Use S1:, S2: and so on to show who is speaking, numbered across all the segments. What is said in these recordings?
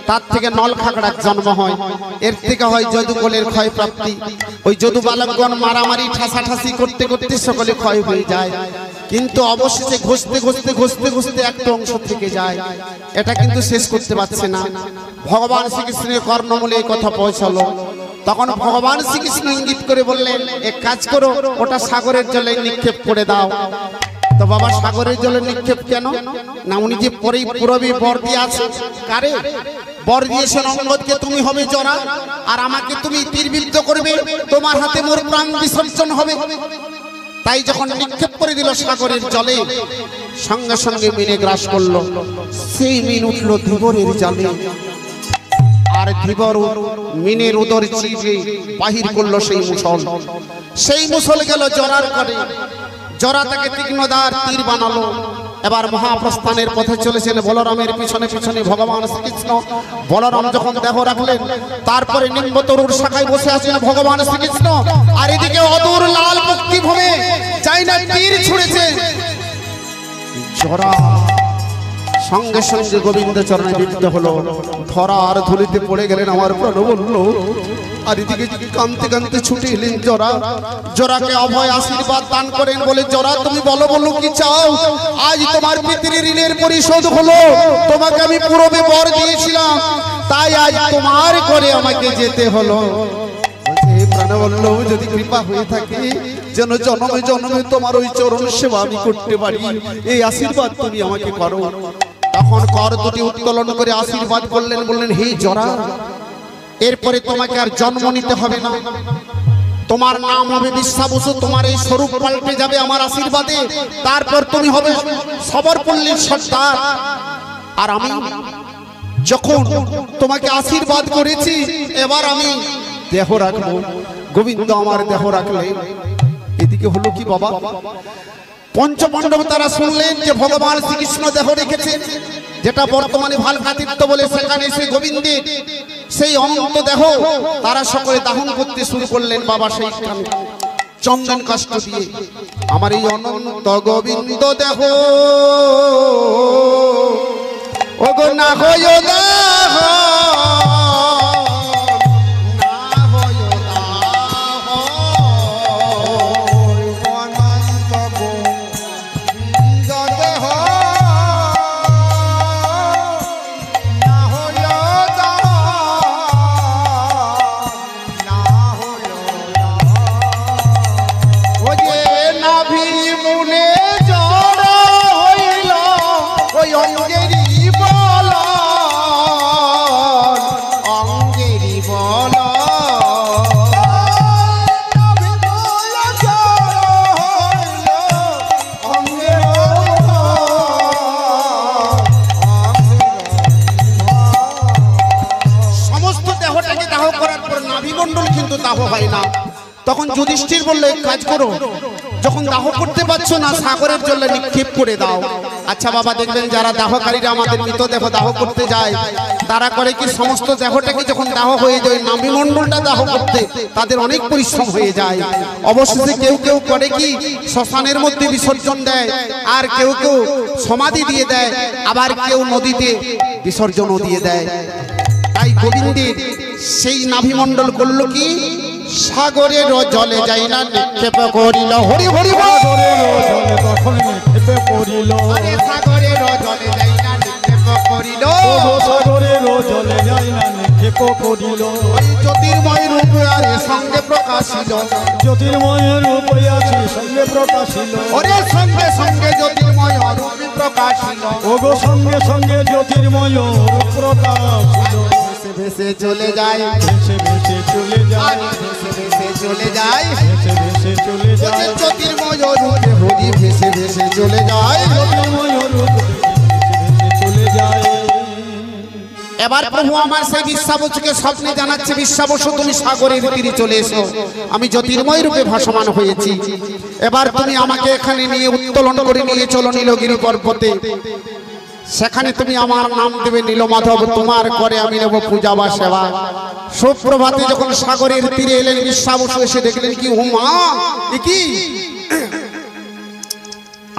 S1: তার থেকে নল খাগড়ার জন্ম হয়, এর থেকে হয় যদুকলের ক্ষয় প্রাপ্তি। ওই যদু বালকগণ মারামারি ঠাসাঠাসি করতে করতে সকলে ক্ষয় হয়ে যায়, কিন্তু অবশেষে ঘষতে ঘষতে ঘষতে ঘষতে একটা অংশ থেকে যায়, এটা কিন্তু শেষ করতে পারছে না। ভগবান শ্রীকৃষ্ণের কর্ণমূলে এই কথা পৌঁছালো। তখন ভগবান শ্রীকৃষ্ণ ইঙ্গিত করে বললেন, এক কাজ করো, ওটা সাগরের জলে নিক্ষেপ করে দাও। তো বাবা সাগরের জলে নিক্ষেপ কেন না, উনি যে পূরবে বর দিয়ে আছে, কারে বর দিয়েছেন? অঙ্গদকে তুমি হবে জরা, আর আমাকে তুমি তীরবিদ্ধ করবে, তোমার হাতে মোর প্রাণ বিসর্জন হবে। তাই যখন নিক্ষেপ করে দিল সাগরের জলে, সঙ্গে সঙ্গে মিনে গ্রাস করলো। সেই মিন উঠলো ধীবরের জলে, আর ধীবর মিনের উদর চিরে বাহির করলো সেই মুসল। সেই মুসল গেল জরার করে, জরা তাকে তীক্ষ্ণদার তীর বানালো। এবার মহাপ্রস্থানের পথে চলেছেন বলরামের পিছনে পিছনে ভগবান শ্রীকৃষ্ণ। বলরাম যখন দেহ রাখলেন, তারপরে নিম্বতরুর শাখায় বসে আছেন ভগবান শ্রীকৃষ্ণ, আর এদিকে অদূর লাল মুক্তিভূমে চাই না তীর ছুঁড়েছে জরা। সঙ্গে সঙ্গে গোবিন্দ চরণে বিদ্ধ হলো, ধরার ধুলিতে পড়ে গেলেন আমার প্রাণ বলল। আর এদিকে কাঁদতে কাঁদতে ছুটে এলেন জরা। জরাকে অভয় আশীর্বাদ দান করেন, বলে জরা তুমি বলো বলো কি চাও? আজ তোমার পিতৃ ঋণের পরিশোধ হলো, তোমাকে আমি পূরবে বর দিয়েছিলাম, তাই আজ তোমার করে আমাকে যেতে হলো। প্রাণবল্লভ যদি কৃপা হয়ে থাকে, যেন জন্মে জন্মে তোমার ওই চরণ সেবা আমি করতে পারি, এই আশীর্বাদ তুমি আমাকে করো। তখন কর দুটি উত্তোলন করে আশীর্বাদ করলেন, বললেন হে জরা, এরপরে তোমাকে আর জন্ম নিতে হবে না, তোমার নাম হবে বিশ্বাবসু, তোমার এই স্বরূপ পাল্টে যাবে আমার আশীর্বাদে। তারপর তুমি হবে সবরপল্লীর সর্দার। আর আমি যখন তোমাকে আশীর্বাদ করেছি, এবার আমি দেহ রাখবো। গোবিন্দ আমার দেহ রাখলেন। এদিকে হলো কি বাবা, পঞ্চপাণ্ডব তারা শুনলেন যে ভগবান শ্রীকৃষ্ণ দেহ রেখেছেন, যেটা বর্তমানে ভালকাতীর্থ বলে, সেখানে সে গোবিন্দের সেই অনন্ত দেহ তারা সকলে দাহন করতে শুরু করলেন। বাবা সেই চন্দন কাষ্ঠ দিয়ে আমার এই অনন্ত গোবিন্দ দেহ ওগো না হয় দাহ, তখন যুধিষ্ঠির বলল, কাজ করো, যখন দাহ করতে পারছো না, সাগরের জলে নিক্ষেপ করে দাও। আচ্ছা বাবা, দেখবেন যারা দাহকারীরা আমাদের মৃতদেহ দাহ করতে যায়, তারা করে কি, সমস্ত দেহটাকে যখন দাহ হয়ে যায়, নাভিমণ্ডলটা দাহ করতে তাদের অনেক পরিশ্রম হয়ে যায়। অবশেষে কেউ কেউ করে কি, শ্মশানের মধ্যে বিসর্জন দেয়, আর কেউ কেউ সমাধি দিয়ে দেয়, আবার কেউ নদীতে বিসর্জনও দিয়ে দেয়। তাই গোবিন্দের সেই নাভিমণ্ডল করলো কি, সাগরের জলে যাই না নিক্ষেপ করিল। হরি হরি সাগরের জলে যাই না নিক্ষেপ করিল, সাগরের জলে যাই না নিক্ষেপ করিল। জ্যোতির্ময় রূপ আর সঙ্গে প্রকাশিল, জ্যোতির্ময় রূপ আছে সঙ্গে প্রকাশিল। ওরে সঙ্গে সঙ্গে জ্যোতির্ময় রূপ প্রকাশিল, ওগো সঙ্গে সঙ্গে জ্যোতির্ময় রূপ প্রকাশিল। ভেসে চলে যায়, ভেসে ভেসে চলে যায়, ভেসে ভেসে চলে যায়, ভেসে ভেসে চলে যায়। জ্যোতির্ময় রূপে হরি ভেসে ভেসে চলে যায়, জ্যোতির্ময় রূপে ভেসে চলে যায়। এবার প্রভু আমার সেই বিশ্বাবসুকে স্বপ্নে জানাচ্ছে, বিশ্বাবসু তুমি সাগরের তীরে চলে এসো, আমি জ্যোতির্ময় রূপে ভাসমান হয়েছি। এবার তুমি আমাকে এখানে নিয়ে উত্তোলন করে নিয়ে চলো নীলগিরি পর্বতে, সেখানে তুমি আমার নাম দেবে নীলমাধব, তোমার করে আমি নেব পূজা বা সেবা। সুপ্রভাতে যখন সাগরের তীরে এলেন বিশ্বাবসু, এসে দেখলেন কি, ও মা, কি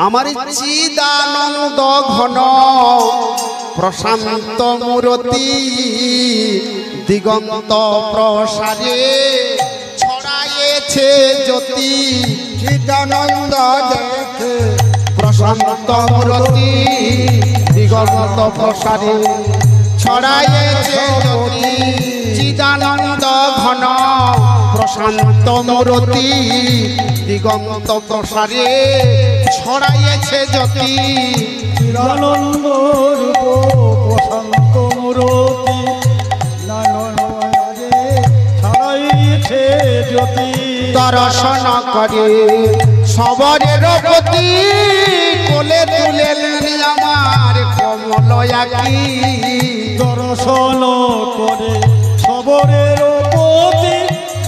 S1: আমার চিদানন্দ ঘন প্রশান্ত মূরতি দিগন্ত প্রসারে ছড়াইছে জ্যোতি।
S2: চিদানন্দ দেখে
S1: প্রশান্ত মূরতি দিগন্ত প্রসারে ছড়াইছে জ্যোতি। চিদানন্দ ঘন প্রশান্ত মূরতি দিগন্ত প্রসারে ছড়াইছে জ্যোতি।
S2: চিদানন্দ রূপ প্রশান্ত মূরতি নাননবারে ছড়াইছে জ্যোতি।
S1: দর্শন করে সবরের প্রতি কোলে তুলেলেন আমার কমল আঁখি।
S2: দর্শন করে সবরের পতি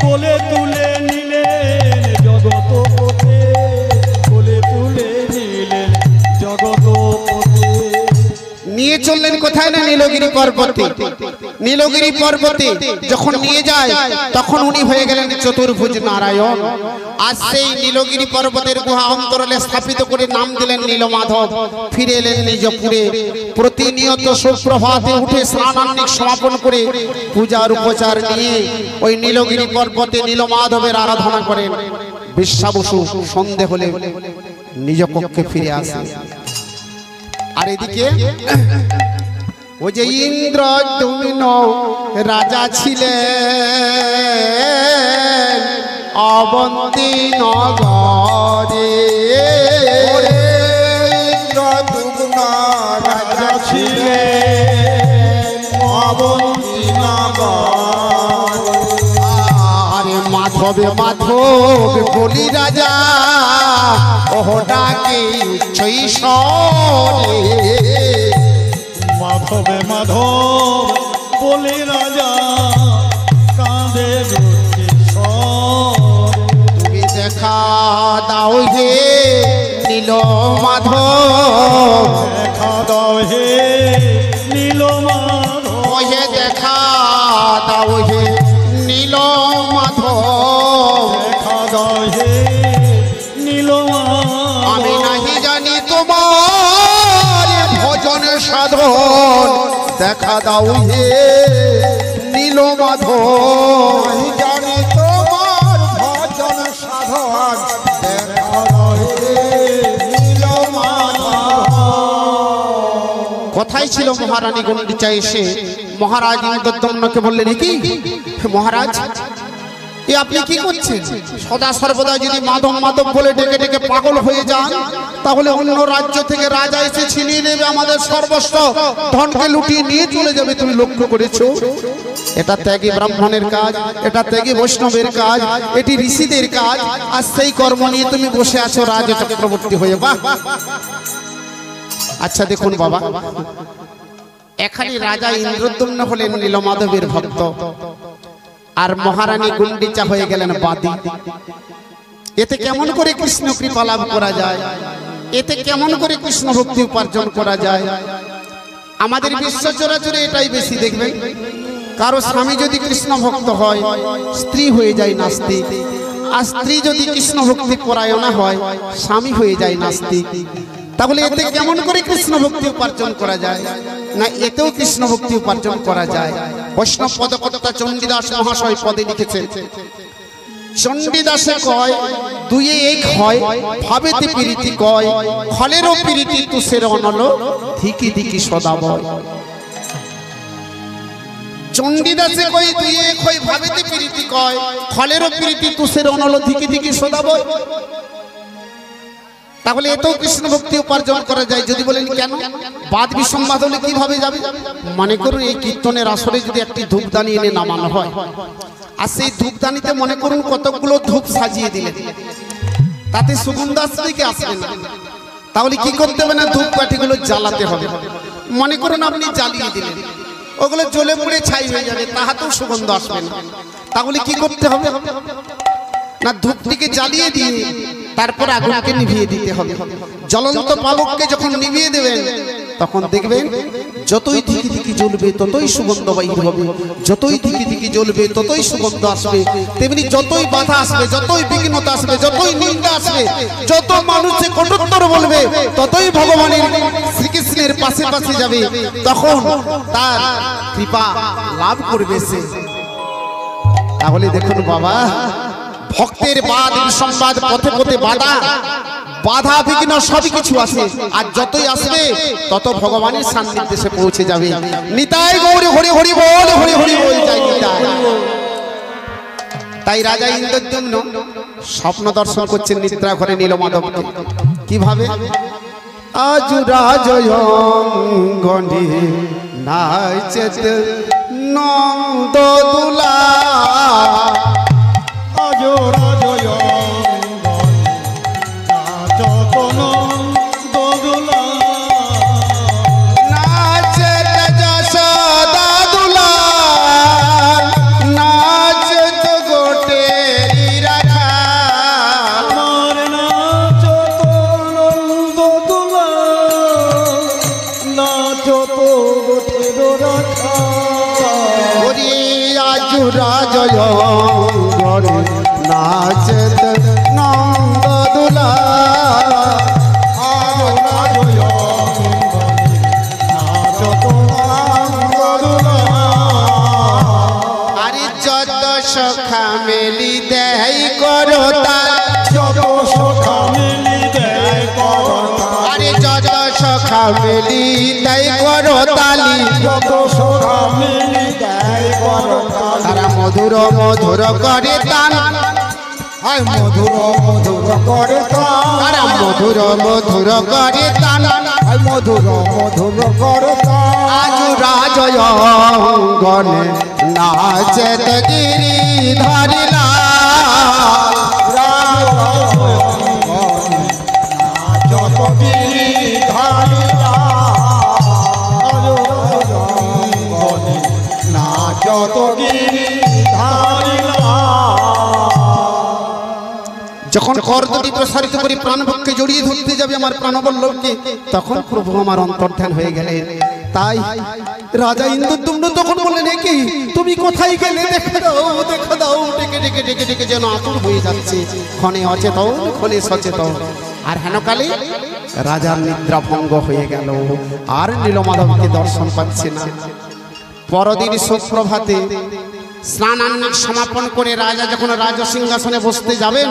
S2: কোলে তুলে নিলেন জগৎপতি। কোলে তুলে নিলেন জগৎপতি।
S1: নিয়ে চললেন কোথায় না নীলগিরি পর্বতে। নীলগিরি পর্বতে যখন নিয়ে যায় তখন উনি হয়ে গেলেন চতুর্ভুজ নারায়ণ। আর সেই নীলগিরি পর্বতের গুহা অন্তরালে স্থাপিত করে নাম দিলেন নীলমাধব। ফিরে এলেন নিজপুরে। প্রতিনিয়ত সুপ্রভাতে উঠে স্নানান্নিক সমাপন করে পূজার উপচার নিয়ে ওই নীলগিরি পর্বতে নীলমাধবের আরাধনা করেন। বিশ্বাবসু সন্ধে হলে নিজ কক্ষে ফিরে আসে। আর এদিকে ওই যে ইন্দ্রদ্যুম্ন রাজা ছিলেন অবন্তী নগরে।
S2: ইন্দ্রদ্যুম্ন রাজা ছিলেন অবন্তী নগরে।
S1: আরে মাধবে মাধব বলি রাজা ওহ ডাকে ছৈশরে।
S2: মাধবে মাধব বলি রাজা কাঁদে
S1: তুমি দেখা দাও হে নীল মাধব।
S2: দেখা দাও হে নীল মাধব।
S1: ওহে দেখা দাও হে নীল মাধব।
S2: দেখা দাও হে নীল
S1: আমি নাহি জানি তোমার ভজন সাধন। দেখা দাও হে নীল মাধব।
S2: আমি জানি তোমার ভজন সাধন। দেখা দাও হে নীল মাধব।
S1: কোথায় ছিল মহারানী গুন্ডিচা? এসে মহারাজ ইন্দ্রদ্যম্নকে বললেন, কি মহারাজ এ আপনি কি করছেন? সদা সর্বদা যদি মাধব মাধব বলে ডেকে ডেকে পাগল হয়ে যান তাহলে অন্য রাজ্য থেকে রাজা এসে ছিনিয়ে নেবে আমাদের সর্বস্ব, ধনকে লুটিয়ে নিয়ে চলে যাবে। তুমি লক্ষ্য করেছো? এটা ত্যাগী ব্রাহ্মণের কাজ, এটা ত্যাগী বৈষ্ণবের কাজ, এটি ঋষিদের কাজ। আর সেই কর্ম নিয়ে তুমি বসে আছো রাজ চক্রবর্তী হয়ে। বাহ! আচ্ছা দেখুন বাবা, এখানে রাজা ইন্দ্রদ্যুম্ন হলেন নীলমাধবের ভক্ত, আর মহারানী গুন্ডিচা হয়ে গেলেন বাদী। এতে কেমন করে কৃষ্ণ কৃপা লাভ করা যায়? এতে কেমন করে কৃষ্ণ ভক্তি উপার্জন করা যায়? আমাদের বিশ্ব চরাচরে এটাই বেশি দেখবেন। কারো স্বামী যদি কৃষ্ণ ভক্ত হয় স্ত্রী হয়ে যায় নাস্তিক, আর স্ত্রী যদি কৃষ্ণ ভক্তি পরায়ণা হয় স্বামী হয়ে যায় নাস্তিক। তাহলে এতে কেমন করে কৃষ্ণ ভক্তি উপার্জন করা যায়? না, এতেও কৃষ্ণ ভক্তি উপার্জন করা যায়। বৈষ্ণব পদকর্তা চণ্ডীদাস মহাশয় পদে লিখেছেন, চণ্ডীদাসে কয় দুয়ে এক হয় ভাবেতে প্রীতি কয়, ফলেরও প্রীতি তুষের অনল ধিকি ধিকি সদা বয়। চণ্ডীদাসে কয় দুয়ে এক হয় ভাবেতে প্রীতি কয়, ফলেরও প্রীতি তুষের অনল ধিকি ধিকি সদা বয়। তাহলে এতেও কৃষ্ণ ভক্তি উপার্জন করা যায়। যদি বলেন কেন, বাদ বিসম্বাদ হলে কিভাবে যাবে? মনে করুন এই কীর্তনের আসরে যদি একটি ধূপদানি এনে নামানো হয়, আর সেই ধূপদানিতে মনে করুন কতগুলো ধূপ সাজিয়ে দিলেন, তাতে সুগন্ধ আসবে কি আসবে না? তাহলে কি করতে হবে না, ধূপ কাঠিগুলো জ্বালাতে হবে। মনে করুন আপনি জ্বালিয়ে দিলেন, ওগুলো জ্বলে পুড়ে ছাই হয়ে যাবে, তাহাতেও সুগন্ধ আসবে না। তাহলে কি করতে হবে না, ধূপটিকে জ্বালিয়ে দিয়ে তারপর আগুনকে নিভিয়ে দিতে হবে। জ্বলন্ত পালককে যখন নিভিয়ে দেবেন তখন দেখবেন যতই ধিকি ধিকি জ্বলবে ততই সুগন্ধ বাহির হবে, যতই ধিকি ধিকি জ্বলবে ততই সুগন্ধ আসবে। তেমনি যতই বাধা আসবে, যতই বিঘ্নতা আসবে, যতই নিন্দা আসবে, যত মানুষে কটুত্তর বলবে, ততই ভগবানের শ্রীকৃষ্ণের পাশে পাশে যাবে, তখন তার কৃপা লাভ করবে সে। তাহলে দেখুন বাবা, ভক্তের বাদ সংবাদ, পথে পথে বাধা, বাধা বিঘ্ন সবই কিছু আছে, আর যতই আসবে তত ভগবানের সান্নিধ্যে সে পৌঁছে যাবে। নিতাই গৌরী হরি হরি বল, হরি হরি বল, জয় নিতাই। তাই রাজা ইন্দ্রদ্যুম্ন স্বপ্ন দর্শন করছেন নিদ্রা ঘরে নীলমাধবকে। কিভাবে? আজ রাজয়ঙ্গনে নাচেত নন্দদুলা,
S2: আজ রাজয়ঙ্গনে নাচত নন্দদুলা,
S1: নাচেত যশোদা দুলাল, নাচেত গোটেরি রাখাল।
S2: আমার নাচত নন্দদুলা, নাচত গোটের রাখাল।
S1: ওরে আজ রাজয়ঙ্গনে নাচেত নন্দদুলা,
S2: আজ রাজয়ঙ্গনে নাচত নন্দদুলা।
S1: আরে যত সখা মেলি দেয় করতা,
S2: যত সখা মিলি দেয় করতালি,
S1: আরে যত সখা মেলি দেয় করতালি,
S2: যত সখা মিলি দেয় করতালি।
S1: তারা মধুর মধুর করে তান,
S2: আয় মধুর মধুর করে
S1: তারা মধুর মধুর করে তান।
S2: আয় মধুর মধুর করে
S1: আজ রাজয়ঙ্গনে নাচেত গিরি ধরিলা,
S2: যত গিরি ধারিলা, না যত গিরি ধারিলা।
S1: যখন করদুটি প্রসারিত করে প্রাণভক্ষে জড়িয়ে ধরতে যাবে আমার প্রাণবল্লভকে, তখন প্রভু আমার অন্তর্ধান হয়ে গেলেন। তাই রাজা ইন্দ্রদ্যুম্ন তখন বললেন, কি তুমি কোথায় গেলে? দেখে দাও, দেখে দাও। ডেকে ডেকে ডেকে ডেকে যেন আতুর হয়ে যাচ্ছে, ক্ষণে অচেতন ক্ষণে সচেতন। আর হেনকালে রাজার নিদ্রা ভঙ্গ হয়ে গেল, আর নীলমাধবকে দর্শন পাচ্ছে না। পরদিন সুপ্রভাতে স্নানান্নের সমাপন করে রাজা যখন রাজসিংহাসনে বসতে যাবেন,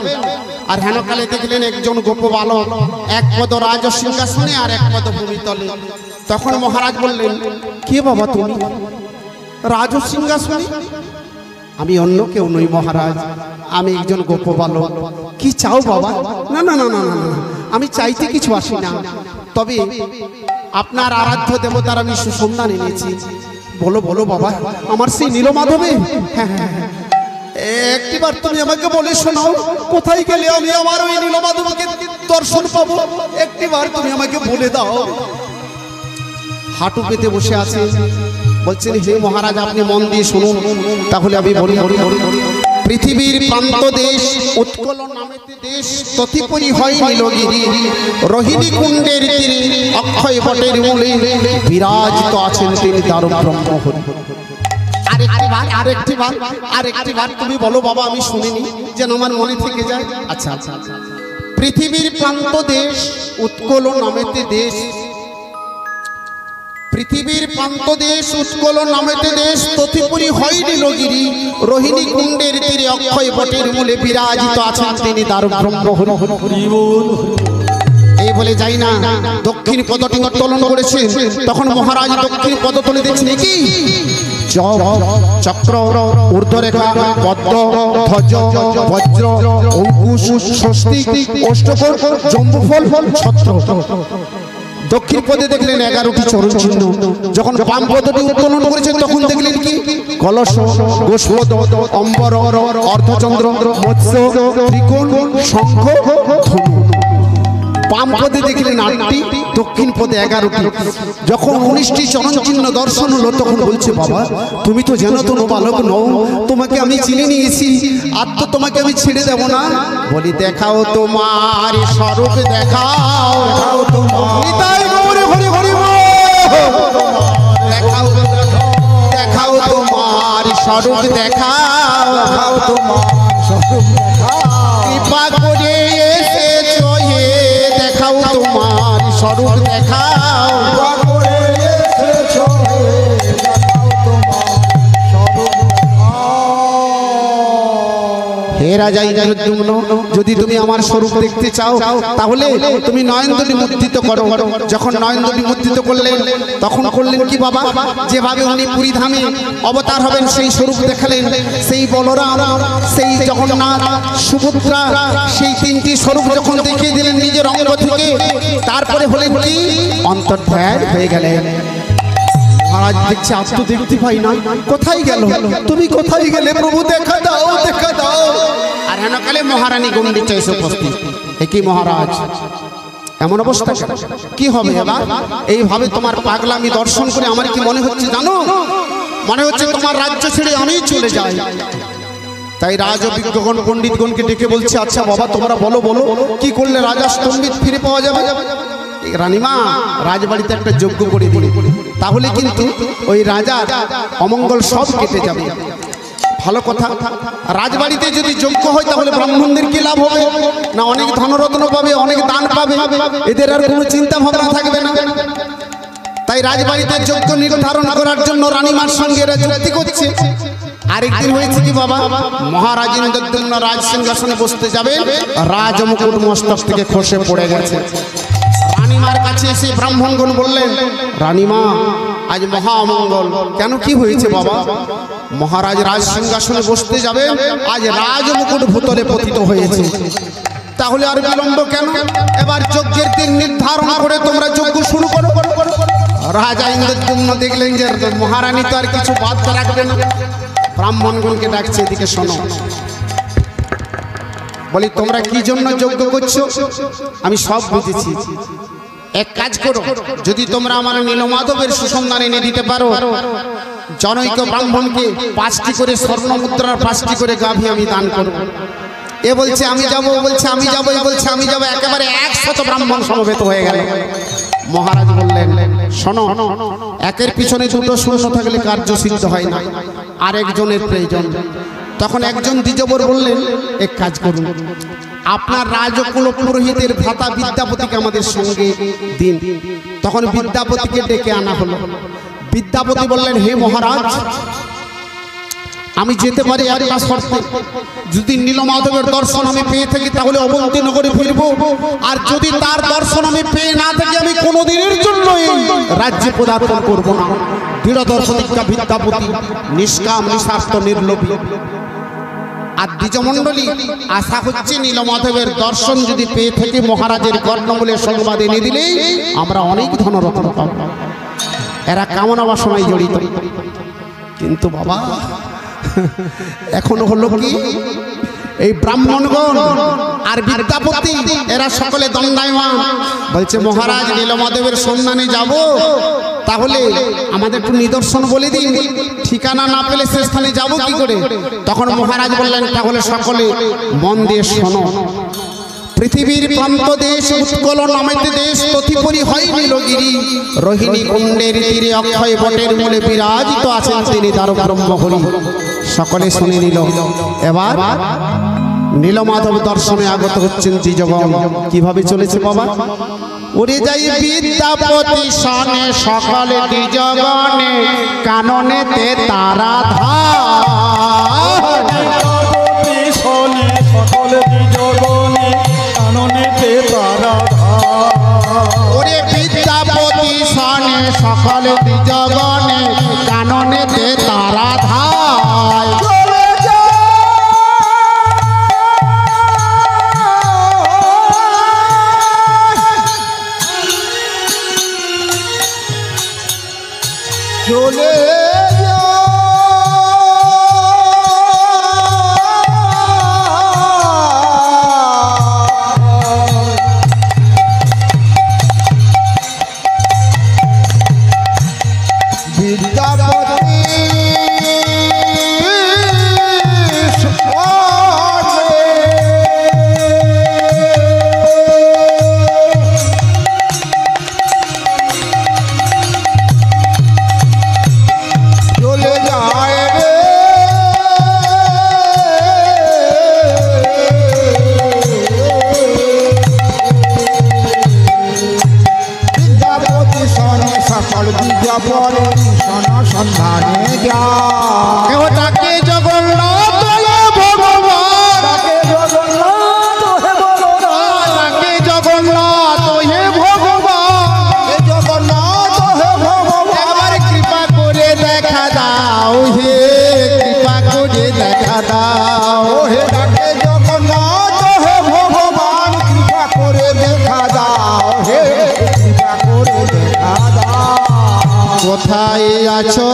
S1: আর হেনকালে দেখলেন একজন গোপ বালক এক পদ রাজসিংহাসনে আর এক পদ ভূমিতলে। তখন মহারাজ বললেন, কে বাবা তুমি রাজসিংহাসনে? আমি অন্য কেউ নই মহারাজ, আমি একজন গোপ বালক। কি চাও বাবা? না না না না না না, আমি চাইতে কিছু আসি না, তবে আপনার আরাধ্য দেবতার আমি সুসন্ধান এনেছি। বলো বলো বাবা, আমার সেই নীলমাধবে? হ্যাঁ হ্যাঁ হ্যাঁ, একটিবার তুমি আমাকে বলে শোনাও, কোথায় গেলে আমি আমার ওই নীলমাধবকে দর্শন পাবো? একটিবার তুমি আমাকে বলে দাও। হাঁটু পেতে বসে আছে, বলছেন, হে মহারাজ আপনি মন দিয়ে শুনুন, তাহলে আমি বলি। পৃথিবীর প্রান্ত দেশ উৎকল নামেতে দেশ, ততিপরি হয় নীলগিরি, রোহিণী কুণ্ডের তীরে অক্ষয় বটের মূলে বিরাজিত আছেন তিনি দারুণ ব্রহ্ম হরি। আরেকটিবার তুমি বলো বাবা, আমি শুনিনি, যেন আমার মনে থেকে যায়। আচ্ছা আচ্ছা, পৃথিবীর প্রান্ত দেশ উৎকল নামেতে দেশ, পৃথিবীর প্রান্ত দেশ উৎকল নামেতে দেশ, তথিপুরি হয় নীলগিরি, রোহিণী কুণ্ডের তীরে অক্ষয় বটের মূলে বিরাজিত আছেন তিনি দারুণ ব্রহ্ম হরি। এই বলে যাই না, দক্ষিণ পদটি উত্তোলন করেছে। তখন মহারাজ দক্ষিণ পদতলে দেখছেন কি চক্র, ঊর্ধ্বরেখা, পদ্ম, ধ্বজ, বজ্র, অঙ্কুশ, স্বস্তিক, অষ্টকোণ, জম্বুফল, ছত্র। দক্ষিণ পদে দেখলেন 11টি চরণ চিহ্ন। যখন বাম পদটি উত্তোলন করেছেন তখন দেখলেন কি কলস, গোষ্পদ, অম্বর, অর্ধচন্দ্র, মৎস্য, ত্রিকোণ, শঙ্খ, ধনু। বাম পদে দেখলেন 8টি, দক্ষিণ পদে 11টি। যখন 19টি চরণ চিহ্ন দর্শন হলো তখন বলছে, বাবা তুমি তো যেন তো বালক নও, তোমাকে আমি চিনে নিয়েছি, আর তো তোমাকে আমি ছেড়ে দেব না। বলি, দেখাও তোমার স্বরূপ, দেখাও তোমার। নিতাই গৌর হরি হরি বল। স্বরূপ দেখাও,
S2: দেখাও তোমার স্বরূপ দেখাও।
S1: কৃপা করে এসেছো হে দেখাও তোমার স্বরূপ দেখাও।
S2: কৃপা করে এসেছো হে, দেখাও তোমার স্বরূপ দেখাও।
S1: হে রাজা ইন্দ্রদ্যুম্ন, যদি তুমি আমার স্বরূপ দেখতে চাও তাহলে তুমি নয়নদলী মুদ্রিত করো। যখন নয়নদলী মুদ্রিত করলেন তখন করলেন কি বাবা, যেভাবে উনি পুরী ধামে অবতার হবেন সেই স্বরূপ দেখালেন। সেই বলরাম, সেই জগন্নাথ, সুভদ্রা, সেই তিনটি স্বরূপ যখন দেখিয়ে দিলেন নিজের অঙ্গ থেকে, তারপরে হলেন কি অন্তর্ধান হয়ে গেলেন। মহারাজ দেখছে আজ তো দেখতে পাই না, কোথায় গেল, তুমি কোথায় গেলে প্রভু, দেখা দাও দেখা দাও। আর হেনকালে মহারানী গম্ভীর এসে উপস্থিত। কি মহারাজ এমন অবস্থা, কি হবে এবার? এইভাবে তোমার পাগলামি দর্শন করে আমার কি মনে হচ্ছে জানো, মনে হচ্ছে তোমার রাজ্য ছেড়ে আমি চলে যাই। তাই রাজ অভিজ্ঞগণ পণ্ডিতগণকে ডেকে বলছে, আচ্ছা বাবা তোমরা বলো বলো কি করলে রাজা স্তম্ভিত ফিরে পাওয়া যাবে? রানীমা রাজবাড়িতে একটা যজ্ঞ করে দিলে তাহলে কিন্তু ওই রাজার অমঙ্গল সব কেটে যাবে। ভালো কথা, রাজবাড়িতে যদি যজ্ঞ হয় তাহলে ব্রাহ্মণদের কি লাভ হবে না? অনেক ধনরত্ন পাবে, অনেক দান পাবে, এদের আর কোনো চিন্তা ভাবনা থাকবে না। তাই রাজবাড়িতে যজ্ঞ নির্ধারণ করার জন্য রানীমার সঙ্গে এরা যুক্তি করছে। আরেকদিন হয়েছে কি বাবা, মহারাজ ইন্দ্রদ্যুম্ন রাজ সিংহাসনে বসতে যাবে, রাজ মুকুট মস্তক থেকে খসে পড়ে গেছে। রানীমার কাছে এসে ব্রাহ্মণগণ বললেন, রানীমা আজ মহা অমঙ্গল। কেন, কি হয়েছে বাবা? মহারাজ রাজ সিংহাসনে বসতে যাবে, আজ রাজ মুকুট ভূতলে পতিত হয়েছে। তাহলে আর বিলম্ব কেন, এবার যজ্ঞের দিন নির্ধারণ করে তোমরা যজ্ঞ শুরু করো। রাজা ইন্দ্রদ্যুম্ন দেখলেন যে মহারানী তো আর কিছু বাদ রাখবে না, ব্রাহ্মণগণকে ডাকছে, এদিকে শোনো। বলি তোমরা কি জন্য যজ্ঞ করছো আমি সব বুঝেছি। এক কাজ করো, যদি তোমরা আমার নীলমাধবের সুসন্ধান এনে দিতে পারো, জনৈক ব্রাহ্মণকে 5টি করে স্বর্ণ মুদ্রার 5টি করে গাভী আমি দান করব। এ বলছে আমি যাবো, বলছে আমি যাবো, এ বলছে আমি যাবো, একেবারে 100 ব্রাহ্মণ সমবেত হয়ে গেল। মহারাজ বললেন, শোনো, একের পিছনে দুটো শূন্য থাকলে কার্য সিদ্ধ হয় না, আরেকজনের প্রয়োজন। তখন একজন দ্বিজবর বললেন, এক কাজ করুন, আপনার রাজকুল পুরোহিতের ভ্রাতা বিদ্যাপতিকে আমাদের সঙ্গে দিন। তখন বিদ্যাপতিকে ডেকে আনা হলো। বিদ্যাপতি বললেন, হে মহারাজ, আমি যেতে পারি একটা শর্তে, যদি নীলমাধবের দর্শন আমি পেয়ে থাকি তাহলে অবন্তী নগরে ফিরব, আর যদি তার দর্শন আমি পেয়ে না থাকি আমি কোনোদিনের জন্য রাজ্যে পদার্পণ করব না। দৃঢ় প্রতিজ্ঞা বিদ্যাপতি, নিষ্কাম নিঃস্বার্থ নির্লোভী। আর দ্বিজমণ্ডলী আশা হচ্ছে নীলমাধবের দর্শন যদি পেয়ে থাকি মহারাজের কর্ণমূলে সংবাদ এনে দিলেই আমরা অনেক ধনরত্ন পাব। এরা কামনা বাসনায় জড়িত। কিন্তু বাবা এখন হলো কি, এই ব্রাহ্মণগণ আর বিদ্যাপতি এরা সকলে দণ্ডায়মান। বলছে মহারাজ নীলমাধবের সন্ধানে যাব, তাহলে আমাদের একটু নিদর্শন বলে দিন, ঠিকানা না পেলে সে স্থানে যাব কি করে? তখন মহারাজ বললেন, তাহলে সকলে মন দিয়ে শোনো। পৃথিবীর প্রান্ত দেশ উৎকল নামেতে দেশ, তথিপরি হয় নীলগিরি, রোহিণী কুণ্ডের তীরে অক্ষয় বটের মূলে বিরাজিত আছেন তিনি তার ব্রহ্মহরি। সকলে শুনে নিল। এবার নীলমাধব দর্শনে আগত হচ্ছেন দ্বিজগণ। কিভাবে চলেছে বাবা? ওরে যাই বিদ্যাপতি সনে সকলে দ্বিজগণে, কাননেতে তারা ধার।
S2: সকলে দ্বিজগণে, কাননেতে তারা ধার।
S1: ওরে বিদ্যাপতি সনে সকলে দ্বিজগণে, কাননেতে তারা ধার।
S2: চলে বিদ্যাপতি ভগবান
S1: কেউ ডাকে জগন্নাথ হে ভগবান,
S2: ডাকে জগন্নাথ হে বলরাম
S1: ডাকে জগন্নাথ হে ভগবান,
S2: হে জগন্নাথ হে ভগবান
S1: এবার কৃপা করে দেখা দাও হে, কৃপা করে দেখা দাও
S2: ও হে ডাকে জগন্নাথ হে ভগবান কৃপা করে দেখা দাও হে কৃপা করে দেখা দাও
S1: কোথায় আছো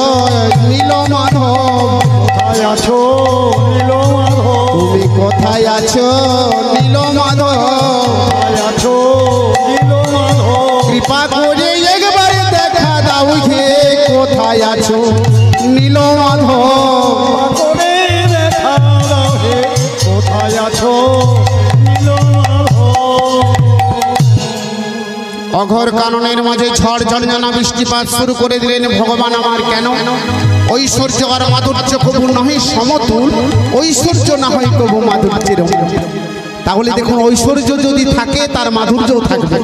S1: নীলমাধব,
S2: কোথায় আছো নীলমাধব
S1: তুমি কোথায় আছো নীলমাধব,
S2: কোথায় আছো নীলমাধব
S1: কৃপা করে একবার দেখা দাও হে, কোথায় আছো নীলমাধব।
S2: কৃপা করে দেখা দাও হে কোথায় আছো নীলমাধব
S1: অঘোর কাননের মাঝে ঝড় ঝঞ্ঝনা বৃষ্টিপাত শুরু করে দিলেন ভগবান আমার। কেন? ঐশ্বর্য আর মাধুর্য কবু নহে সমতুল, ঐশ্বর্য না হয় কবু মাধুর্যের অমূল। তাহলে দেখুন, ঐশ্বর্য যদি থাকে তার মাধুর্যও থাকবে,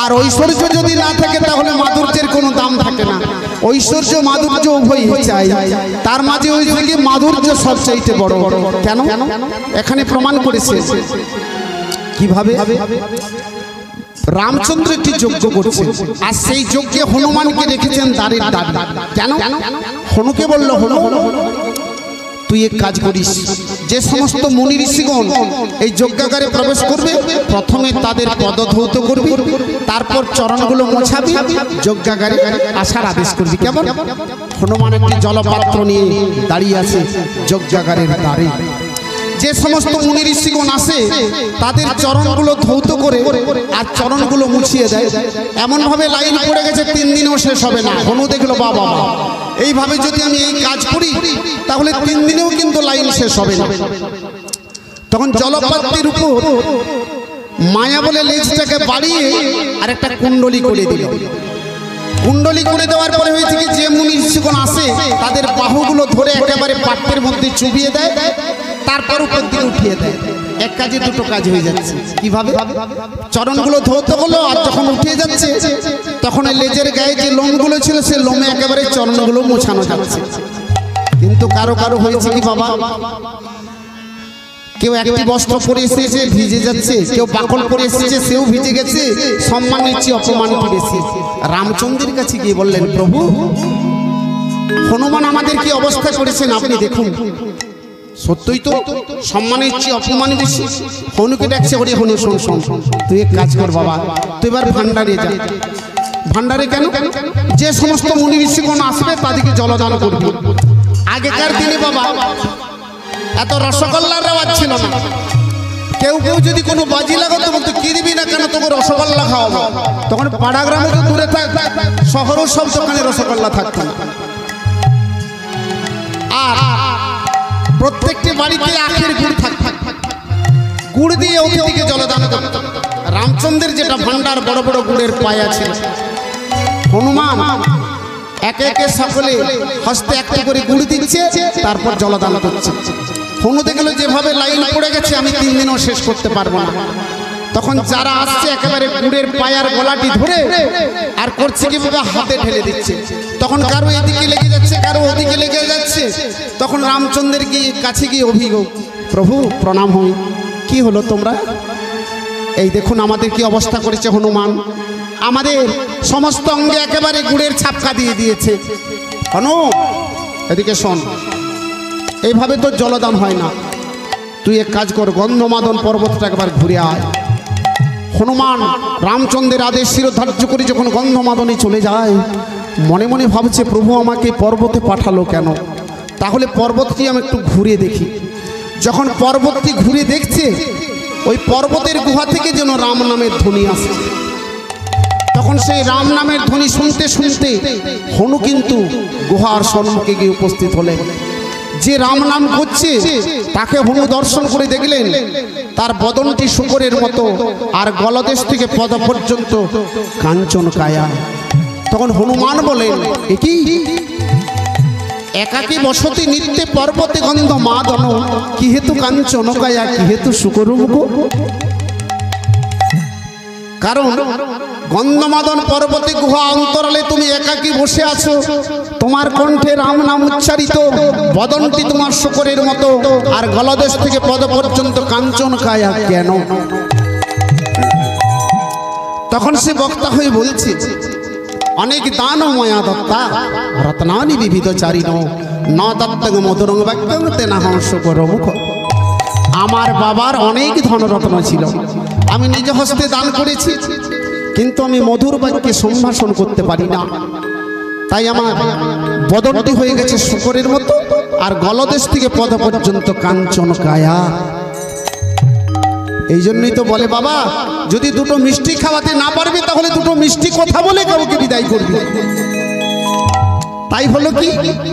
S1: আর ঐশ্বর্য যদি না থাকে তাহলে মাধুর্যের কোনো দাম থাকে না। ঐশ্বর্য মাধুর্য উভয়ই চাই, তার মাঝে ওই থেকে মাধুর্য সবচাইতে বড়। কেন? এখানে প্রমাণ করেছে কিভাবে। রামচন্দ্র একটি যজ্ঞ করছে, আর সেই যজ্ঞে হনুমানকে রেখেছেন দাঁড়িয়ে দাঁড়িয়ে। কেন? হনুকে বলল, হনু তুই এক কাজ করিস, যে সমস্ত মুনি ঋষিগণ এই যজ্ঞাগারে প্রবেশ করবে প্রথমে তাদের পদধৌত করবি, তারপর চরণগুলো মোছাবি, যজ্ঞাগারে আসার আদেশ করবি। কেমন? হনুমান একটি জলপাত্র নিয়ে দাঁড়িয়ে আছে যজ্ঞাগারের দ্বারে। যে সমস্ত মুনি ঋষিগণ আসে তাদের চরণগুলো ধৌত করে আর চরণগুলো মুছিয়ে দেয়। এমন ভাবে লাইন পড়ে গেছে 3 দিনেও শেষ হবে না। হনু দেখলো বাবা, এইভাবে যদি আমি এই কাজ করি তাহলে 3 দিনেও কিন্তু লাইন শেষ হবে না। তখন জলপাত্রের উপর মায়া বলে লেজটাকে বাড়িয়ে আর একটা কুণ্ডলী করে দিল। কুণ্ডলী করে দেওয়ার পরে হয়েছে কি, যে মুনি ঋষিগণ আসে তাদের বাহুগুলো ধরে একেবারে পাত্রের মধ্যে চুবিয়ে দেয়, তারপর উপর দিকে উঠিয়ে দেয়। এক কাজে দুটো কাজ হয়ে যাচ্ছে। কিভাবে? চরণগুলো ধৌত হলো, আর যখন উঠিয়ে যাচ্ছে তখন লেজের গায়ে যে লোমগুলো ছিল সে লোমে একেবারে চরণগুলো মোছানো যাচ্ছে। কিন্তু কারো কারো হয়েছে কি বাবা, কেউ একটি বস্ত্র পরে এসেছে ভিজে যাচ্ছে, কেউ বাকল পরে এসেছে সেও ভিজে গেছে, সম্মান নিচ্ছি অপমান করেছে। রামচন্দ্রের কাছে গিয়ে বললেন, প্রভু হনুমান আমাদের কি অবস্থা করেছেন আপনি দেখুন। সত্যই তো সম্মানের চেয়ে অপমান বেশি। হনুকে ডাকছে, ওরে হনু শোন শোন, তুই এক কাজ কর বাবা, তুই এবার ভান্ডারে যা। ভান্ডারে কেন? যে সমস্ত মুনি ঋষিগণ আসবে তাদেরকে জলদান করবি। আগেকার দিনে বাবা এত রসগোল্লার রেওয়াজ ছিল না। কেউ কেউ যদি কোনো বাজি লাগাতো বলতো, কি দিবি না কেন, তোকে রসগোল্লা খাওয়াবো। তখন পাড়া গ্রামে তো দূরে থাক, শহরেও সব দোকানে রসগোল্লা থাকতো না। আর প্রত্যেকটি বাড়িতে আখের গুড় থাকতো, গুড় দিয়ে অতিথিকে জলদান করত। রামচন্দ্রের যেটা ভান্ডার, বড় বড় গুড়ের পায়া ছিল। হনুমান একে একে সকলে হস্তে একটি করে গুড় দিচ্ছে, তারপর জলদান করছে। হনু দেখলো যেভাবে লাইন পড়ে গেছে আমি 3 দিনও শেষ করতে পারবো না। তখন যারা আসছে একেবারে গুড়ের পায়ার গলাটি ধরে আর করছে কিভাবে, হাতে ঢেলে দিচ্ছে। তখন কারো এদিকে লেগে যাচ্ছে, কারো ওদিকে লেগে যাচ্ছে। তখন রামচন্দ্রের কাছে গিয়ে অভিযোগ, প্রভু প্রণাম হই, কি হলো তোমরা? এই দেখুন আমাদের কি অবস্থা করেছে হনুমান, আমাদের সমস্ত অঙ্গে একেবারে গুড়ের ছাপকা দিয়ে দিয়েছে। হনু এদিকে শোন, এইভাবে তো জলদান হয় না, তুই এক কাজ কর, গন্ধমাদন পর্বতটা একবার ঘুরে আয়। হনুমান রামচন্দ্রের আদেশ শিরোধার্য করে যখন গন্ধমাদনে চলে যায়, মনে মনে ভাবছে প্রভু আমাকে পর্বতে পাঠালো কেন, তাহলে পর্বতটি আমি একটু ঘুরে দেখি। যখন পর্বতটি ঘুরে দেখছে, ওই পর্বতের গুহা থেকে যেন রাম নামের ধ্বনি আসে। তখন সেই রাম নামের ধ্বনি শুনতে শুনতে হনু কিন্তু গুহার সম্মুখে গিয়ে উপস্থিত হলেন। যে রাম নাম করছে তাকে হনু দর্শন করে দেখলেন, তার বদনটি শুকরের মতো, আর গলদেশ থেকে পদ পর্যন্ত কাঞ্চন কায়া। তখন হনুমান বলেন, একি একাকী বসতি নিত্যে পর্বতে গন্ধ মাদন, কি হেতু কাঞ্চন কায়া, কি হেতু শুকরুমুখ। কারণ গন্ধমাদন পর্বতে গুহা অন্তরালে তুমি একাকী বসে আছো, তোমার কণ্ঠে রাম নাম উচ্চারিত, বদনটি তোমার শূকরের মতো, আর গলদেশ থেকে পদ পর্যন্ত কাঞ্চন কায়া কেন? তখন সে বক্তা হয়ে বলছে, অনেক দান ময়া দত্তা রত্নানি বিবিধ চারিণ ন দত্তং মধুরং বাক্যং তেনা হংস মুখ। আমার বাবার অনেক ধনরত্ন ছিল, আমি নিজ হস্তে দান করেছি, কিন্তু আমি মধুর বাক্যে সম্ভাষণ করতে পারি না, তাই আমার বদনটি হয়ে গেছে শূকরের মতো, আর গলদেশ থেকে পদ পর্যন্ত কাঞ্চন কায়া। এই জন্যই তো বলে বাবা, যদি দুটো মিষ্টি খাওয়াতে না পারবে তাহলে দুটো মিষ্টি কথা বলে কাউকে বিদায় করবে। তাই হলো কি,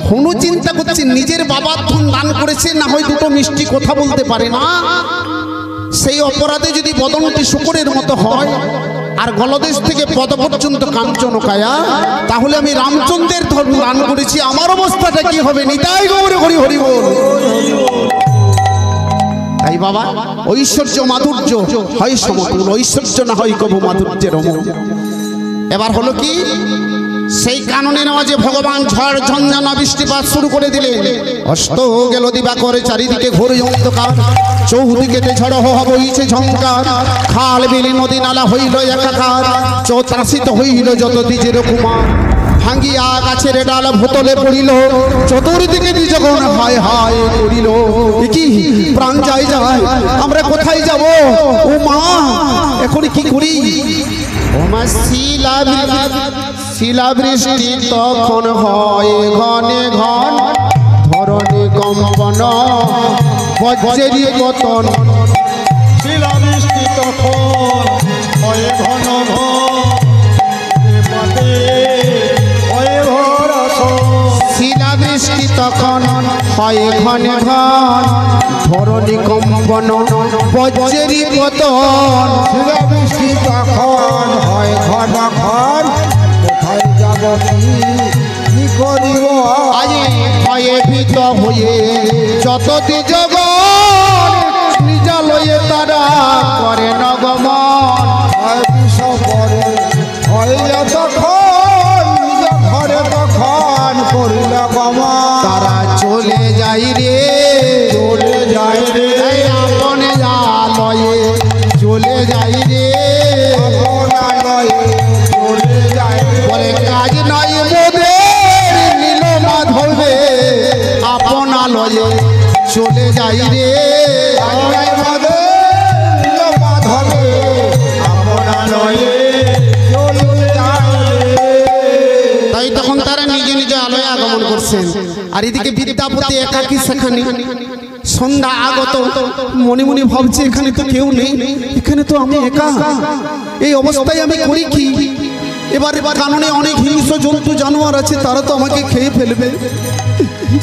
S1: হনু চিন্তা করছে নিজের বাবার ধন দান করেছে, না হয় দুটো মিষ্টি কথা বলতে পারে না, সেই অপরাধে যদি বদনটি শূকরের মতো হয় আর গলদেশ থেকে পদ পর্যন্ত কাঞ্চন কায়া, তাহলে আমি রামচন্দ্রের ধন দান করেছি, আমার অবস্থাটা কি হবে? নিতাই গৌর হরি হরি বল। তাই বাবা, ঐশ্বর্য মাধুর্য হয় সমতুল, ঐশ্বর্য না হয় কবু মাধুর্যের অমল। এবার হলো কি, সেই কাননের মাঝে ভগবান ঝড় ঝঞ্ঝনা বৃষ্টিপাত শুরু করে দিলেন। অস্ত গেল দিবাকর, চারিদিকে ঘোর অন্ধকার, চৌদিকেতে ঝড় হওয়া বইছে ঝঙ্কার, খাল বিলি নদী নালা হইল একাকার, চৌত্রাসিত হইল যত দ্বিজের কুমার, ভাঙ্গিয়া গাছের ডাল ভোতলে পড়িল, চতুর্দিকে যখন হায় হায় করিল। কি প্রাণ যায় যায়, আমরা কোথায় যাব? ও মা, এখন কি করি? ও মা, শিলা বৃষ্টি তখন হয় ঘনে ঘন, ধরণী কম্পন বজ্রেরই পতন।
S2: শিলা বৃষ্টি তখন হয় ঘন ঘন,
S1: শিলা বৃষ্টি তখন হয় ঘনে ঘন, ধরণী কম্পন বজ্রেরই পতন।
S2: শিলা বৃষ্টি তখন হয় ঘন ঘন, কোথায় যাব কি করিব?
S1: আজ ভয়ে ভীত হয়ে যত দ্বিজগণ নিজালয়ে তারা করে নগমন।
S2: বিষপরে হইল তখন নিজ ঘরে তখন করিল গমন।
S1: তারা চলে যাই রে,
S2: চলে যায় রে,
S1: আপন আলয়ে চলে যাই রে,
S2: আপনালয়ে চলে যায় রে।
S1: বলে কাজ নয় মোদের নীল মাধবে, আপন আলয়ে চলে যাই রে। তাই তখন তারা নিজ নিজ আলয়ে আগমন করছেন, আর এদিকে বিদ্যাপতি একাকী সেখানে। সন্ধ্যা আগত, মনে মনে ভাবছে এখানে তো কেউ নেই, এখানে তো আমি একা, এই অবস্থায় আমি করি কি? এবার কাননে অনেক হিংস্র জন্তু জানোয়ার আছে, তারা তো আমাকে খেয়ে ফেলবে,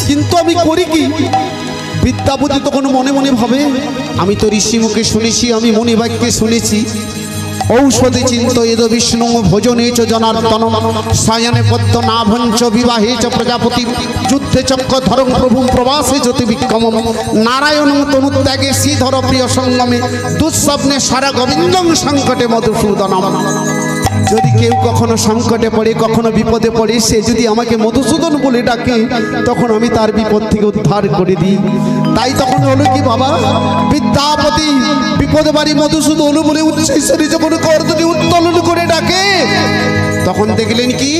S1: কিন্তু আমি করি কি? বিদ্যাপতি তখন মনে মনে ভাবে, আমি তো ঋষি মুখে শুনেছি, আমি মণিবাক্যে শুনেছি, ঔষধি চিন্ত এদ বিষ্ণু ভোজনে চ জনার্দন, সায়নে পদ্ম নাভঞ্চ বিবাহে চ প্রজাপতি, যুদ্ধে চক্র ধরং প্রভু প্রবাসে জ্যোতি বিক্রম, নারায়ণ তনুত্যাগে শ্রীধর প্রিয় সঙ্গমে, দুঃস্বপ্নে সারা গোবিন্দং সংকটে মধুসূদনম। যদি কেউ কখনো সংকটে পড়ে, কখনো বিপদে পড়ে, সে যদি আমাকে মধুসূদন বলে ডাকে, তখন আমি তার বিপদ থেকে উদ্ধার করে দিই। তাই তখন হলো কি বাবা, বিদ্যাপতি বিপদে বাড়ি মধুসূদন বলে উচ্চেশ্বরী যখন করদনি উত্তোলন করে ডাকে, তখন দেখলেন কি,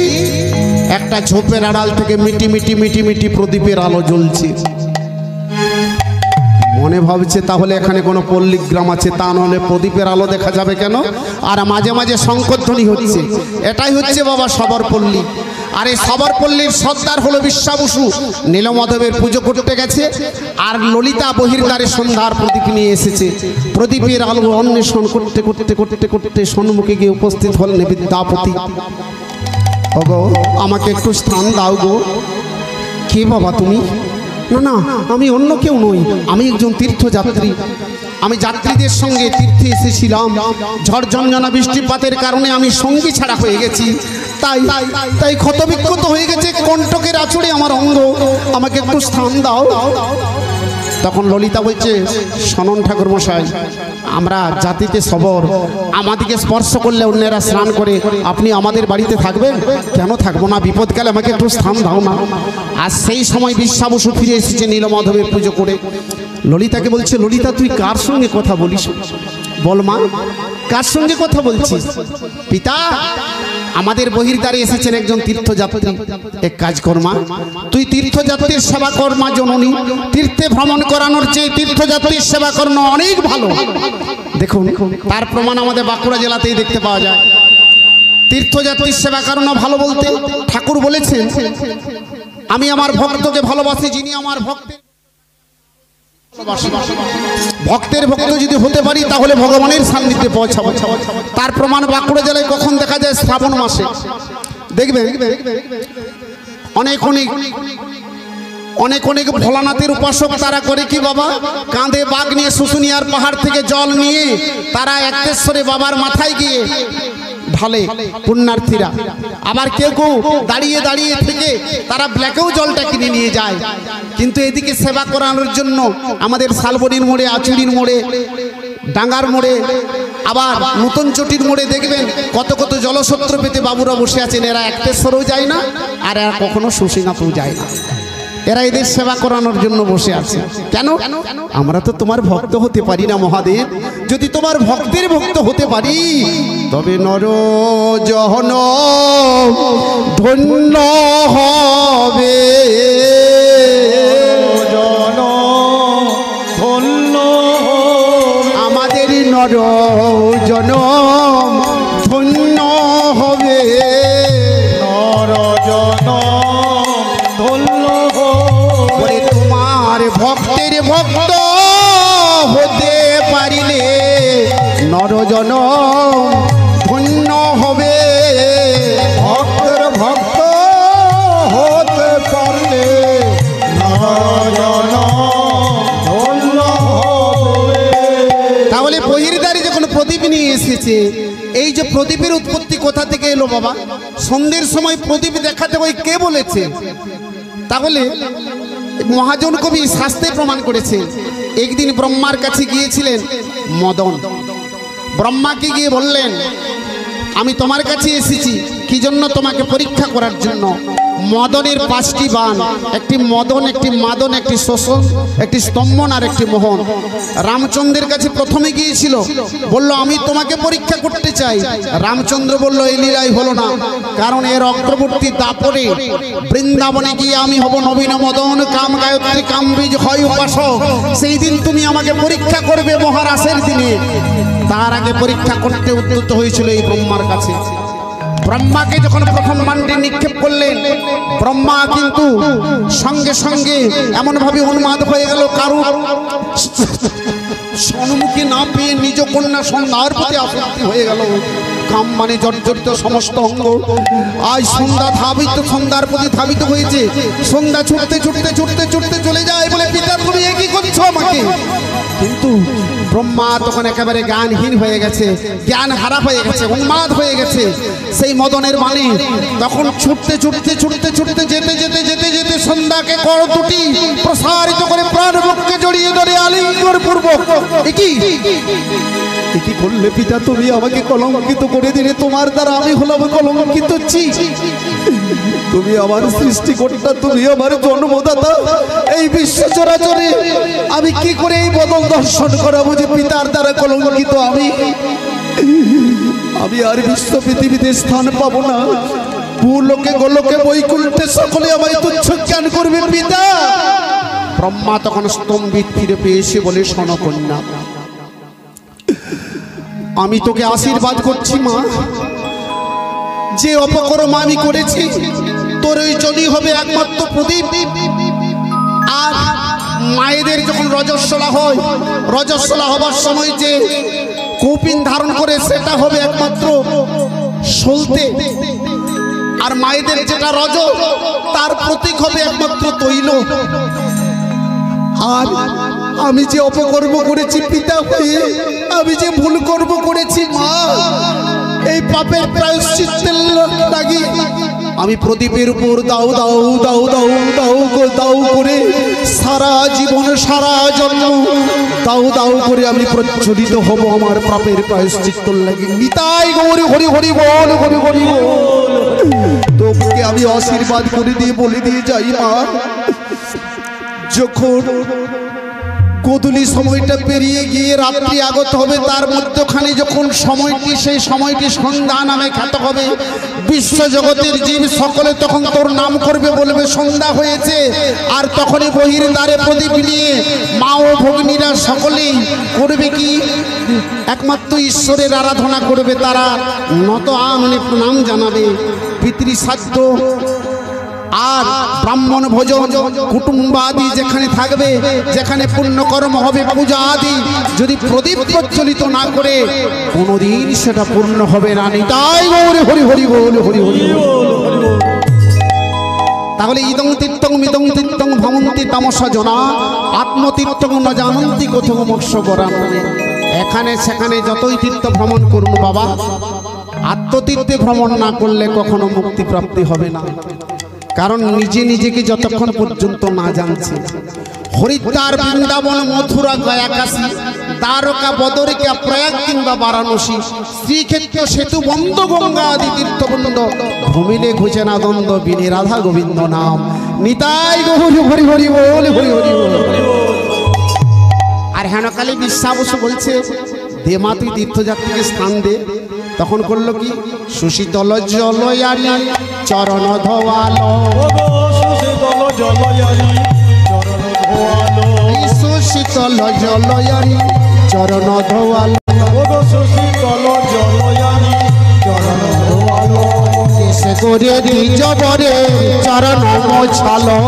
S1: একটা ঝোপের আড়াল থেকে মিটি মিটি মিটি মিটি প্রদীপের আলো জ্বলছে। মনে ভাবছে তাহলে এখানে কোনো পল্লী গ্রাম আছে, তা নাহলে প্রদীপের আলো দেখা যাবে কেন? আর মাঝে মাঝে শঙ্করধ্বনি হচ্ছে, এটাই হচ্ছে বাবা সবরপল্লী। আর এই সবরপল্লীর সর্দার হলো বিশ্বাবসু, নীলমাধবের পুজো করতে গেছে, আর ললিতা বহির্দ্বারে সন্ধ্যার প্রদীপ নিয়ে এসেছে। প্রদীপের আলো অন্বেষণ করতে করতে করতে করতে সম্মুখে গিয়ে উপস্থিত হলেন বিদ্যাপতি। ওগো, আমাকে একটু স্থান দাও গো। কে বাবা তুমি? না না, আমি অন্য কেউ নই, আমি একজন তীর্থযাত্রী। আমি যাত্রীদের সঙ্গে তীর্থে এসেছিলাম, ঝড় ঝঞ্ঝনা বৃষ্টিপাতের কারণে আমি সঙ্গী ছাড়া হয়ে গেছি, তাই তাই ক্ষতবিক্ষত হয়ে গেছে কণ্টকের আঁচড়ে আমার অঙ্গ, আমাকে একটু স্থান দাও। তখন ললিতা বলছে, শোনন ঠাকুর মশাই, আমরা জাতিতে সবর, আমাদেরকে স্পর্শ করলে অন্যেরা স্নান করে, আপনি আমাদের বাড়িতে থাকবেন? কেন থাকবো না, বিপদকালে আমাকে একটু স্থান দাও না। আর সেই সময় বিশ্বাবসু ফিরে এসেছে নীলমাধবের পুজো করে। ললিতাকে বলছে, ললিতা তুই কার সঙ্গে কথা বলিস? বল মা, কার সঙ্গে কথা বলছিস? পিতা, আমাদের বহির্দ্বারে এসেছেন একজন তীর্থযাত্রী, এক কাজ কর মা, তুই তীর্থযাত্রীর সেবা কর মা জননী। তীর্থে ভ্রমণ করানোর চেয়ে তীর্থযাত্রীর সেবা করানো অনেক ভালো। দেখুন, তার প্রমাণ আমাদের বাঁকুড়া জেলাতেই দেখতে পাওয়া যায়। তীর্থযাত্রীর সেবা করানো ভালো বলতে ঠাকুর বলেছেন, আমি আমার ভক্তকে ভালোবাসি, যিনি আমার ভক্তের ভক্ত যদি হতে পারি তাহলে ভগবানের সান্নিধ্যে পৌঁছাবো। তার প্রমাণ বাঁকুড়া জেলায় কখন দেখা যায়? শ্রাবণ মাসে দেখবে অনেক অনেক ভোলানাথের উপাসক তারা করে কি বাবা, কাঁধে বাঘ নিয়ে শুশুনিয়ার পাহাড় থেকে জল নিয়ে তারা এক্তেশ্বরে বাবার মাথায় গিয়ে ঢালে পুণ্যার্থীরা। আবার কেউ কেউ দাঁড়িয়ে দাঁড়িয়ে থেকে তারা ব্ল্যাকেও জলটা কিনে নিয়ে যায়। কিন্তু এদিকে সেবা করানোর জন্য আমাদের শালবনির মোড়ে, আচুরির মোড়ে, ডাঙ্গার মোড়ে, আবার নতুন চটির মোড়ে দেখবেন কত কত জলসত্র পেতে বাবুরা বসে আছেন। এরা এক্তেশ্বরেও যায় না, আর এরা কখনো শুশুনিয়াতেও যায় না। এরা এদের সেবা করানোর জন্য বসে আছে। কেন? আমরা তো তোমার ভক্ত হতে পারি না মহাদেব। যদি তোমার ভক্তের ভক্ত হতে পারি তবে নর জহন ধন্য হবে, আমাদের নর জন ধন্য হবে, নর জন ধন্য হবে। তোমার ভক্তের ভক্ত হতে পারিলে নরজন ধন্য হবে, ভক্তের ভক্ত হতে পারলে নরজন ধন্য হবে। তাহলে বহির্দ্বারে যখন প্রদীপ নিয়ে এসেছে, এই যে প্রদীপের উৎপত্তি কোথা থেকে এলো বাবা? সন্ধ্যের সময় প্রদীপ দেখাতে হয়, কে বলেছে? তাহলে মহাজন কবি শাস্ত্রে প্রমাণ করেছে। একদিন ব্রহ্মার কাছে গিয়েছিলেন মদন। ব্রহ্মাকে গিয়ে বললেন, আমি তোমার কাছে এসেছি কি জন্য? তোমাকে পরীক্ষা করার জন্য। মদনের 5টি বাণ, একটি মদন, একটি মাদন, একটি শোষণ, একটি স্তম্ভন আর একটি মোহন। রামচন্দ্রের কাছে প্রথমে গিয়েছিল, বলল আমি তোমাকে পরীক্ষা করতে চাই। রামচন্দ্র বলল এই লীলাই হলো না, কারণ এর অগ্রবর্তী দাপরে বৃন্দাবনে গিয়ে আমি হব নবীন মদন, কাম গায়ত্রী কামবীজ হয় উপাসক। সেই দিন তুমি আমাকে পরীক্ষা করবে মহারাসের দিনে। তার আগে পরীক্ষা করতে উদ্যত হয়েছিল এই ব্রহ্মার কাছে। ব্রহ্মাকে যখন প্রথম মান্ডে নিক্ষেপ করলেন, ব্রহ্মা কিন্তু সঙ্গে সঙ্গে এমন ভাবে উন্মাদ হয়ে গেল, কারু সম্মুখে না পেয়ে নিজ কন্যা সন্ধ্যার প্রতি আসক্তি হয়ে গেল। কাম মানে জর্জরিত সমস্ত অঙ্গ। আজ সন্ধ্যা ধাবিত, সন্ধ্যার প্রতি ধাবিত হয়েছে। সন্ধ্যা ছুটতে ছুটতে ছুটতে ছুটতে চলে যায়, বলে পিতা তুমি এ কি করছো আমাকে? কিন্তু ব্রহ্মা তখন একেবারে জ্ঞানহীন হয়ে গেছে, জ্ঞান হারা হয়ে গেছে, উন্মাদ হয়ে গেছে সেই মদনের মানে। তখন ছুটতে ছুটতে ছুটতে ছুটতে যেতে যেতে যেতে যেতে সন্ধ্যাকে কর দুটি প্রসারিত করে প্রাণ বুকে জড়িয়ে ধরে আলিঙ্গন পূর্বক কি করলে পিতা? তুমি আমাকে কলঙ্কিত করে দিলে, তোমার দ্বারা আমি হলাম কলঙ্কিত। তুমি আমার সৃষ্টিকর্তা, তুমি আমার জন্মদাতা। এই বিশ্ব চরাচরে আমি কি করে এই বদল দর্শন করাবো যে পিতার দ্বারা কলঙ্কিত আমি আর বিশ্ব পৃথিবীতে স্থান পাবো না। ভূলোকে গোলোকে বৈকুণ্ঠে সকলে আমায় তুচ্ছ জ্ঞান করবে পিতা। ব্রহ্মা তখন স্তম্ভিত ফিরে পেয়েছে বলে, শোনো কন্যা, আমি তোকে আশীর্বাদ করছি মা, যে অপকর্ম আমি করেছি তোর ওই জলই হবে একমাত্র প্রদীপ। আর মায়েদের যখন রজস্বলা হয়, রজস্বলা হবার সময় যে কৌপিন ধারণ করে সেটা হবে একমাত্র সলতে। আর মায়েদের যেটা রজ, তার প্রতীক হবে একমাত্র তৈল। আর আমি যে অপকর্ম করেছি পিতা হয়ে, আমি যে ভুল কর্ম করেছি মা, এই পাপের প্রায়শ্চিত্তের লাগি আমি প্রদীপের উপর দাও দাও দাও দাও দাও দাও করে সারা জীবন সারা জন্ম দাও দাও করে আমি প্রজ্বলিত হব আমার পাপের প্রায়শ্চিত্ত লাগে। নিতাই গৌর হরি হরি বল, হরি হরি বল। তোকে আমি আশীর্বাদ করে দিয়ে বলে দিয়ে যাই মা, যখন গোধূলি সময়টা পেরিয়ে গিয়ে রাত্রি আগত হবে, তার মধ্যখানে যখন সময়টি, সেই সময়টি সন্ধ্যা নামে খ্যাত হবে, বিশ্ব জগতের জীব সকলে তখন তোর নাম করবে, বলবে সন্ধ্যা হয়েছে। আর তখনই বহির দ্বারে প্রদীপ নিয়ে মা ও ভগ্নীরা সকলেই করবে কি, একমাত্র ঈশ্বরের আরাধনা করবে। তারা নত আমনে প্রণাম জানাবে, পিতৃশ্রাদ্ধ আর ব্রাহ্মণ ভোজন কুটুম্বাদি যেখানে থাকবে, যেখানে পুণ্যকর্ম হবে, পূজা আদি, যদি প্রদীপ প্রজ্বলিত না করে কোনোদিন সেটা পূর্ণ হবে না। নিতাই গৌর হরি হরি বল, হরি হরি বল। তাহলে ইদং তীর্থং মিদং তীর্থং ভ্রমন্তি তামসা জনা আত্মতীর্থং ন জানন্তি কোথাও মোক্ষ বরাম। এখানে সেখানে যতই তীর্থ ভ্রমণ করুন বাবা, আত্মতীর্থে ভ্রমণ না করলে কখনো মুক্তি প্রাপ্তি হবে না। কারণ নিজে নিজেকে যতক্ষণ পর্যন্ত না জানছে, হরিদ্বার, বৃন্দাবন, মথুরা, গয়া, কাশী, দ্বারকা, বদরিকা, প্রয়াগ কিংবা বারাণসী, শ্রীক্ষেত্র, সেতু বন্ধ, গঙ্গা আদি তীর্থবন্ধ, ভূমিলে ঘুচে না দ্বন্দ্ব, বিনে রাধা গোবিন্দ নাম। নিতাই গৌর হরি হরি বল, হরি হরি বল। আর হেনকালে বিশ্বা বসু বলছে, দে মা তুই তীর্থযাত্রীকে স্থান দে। তখন করলো কি, সুশীতল জলয়ানি চরণ ধোয়ালো, সুশীতল জলয়ানি চরণ ধোয়ালো, সে করে নিজ বরে চরণ মোছালো।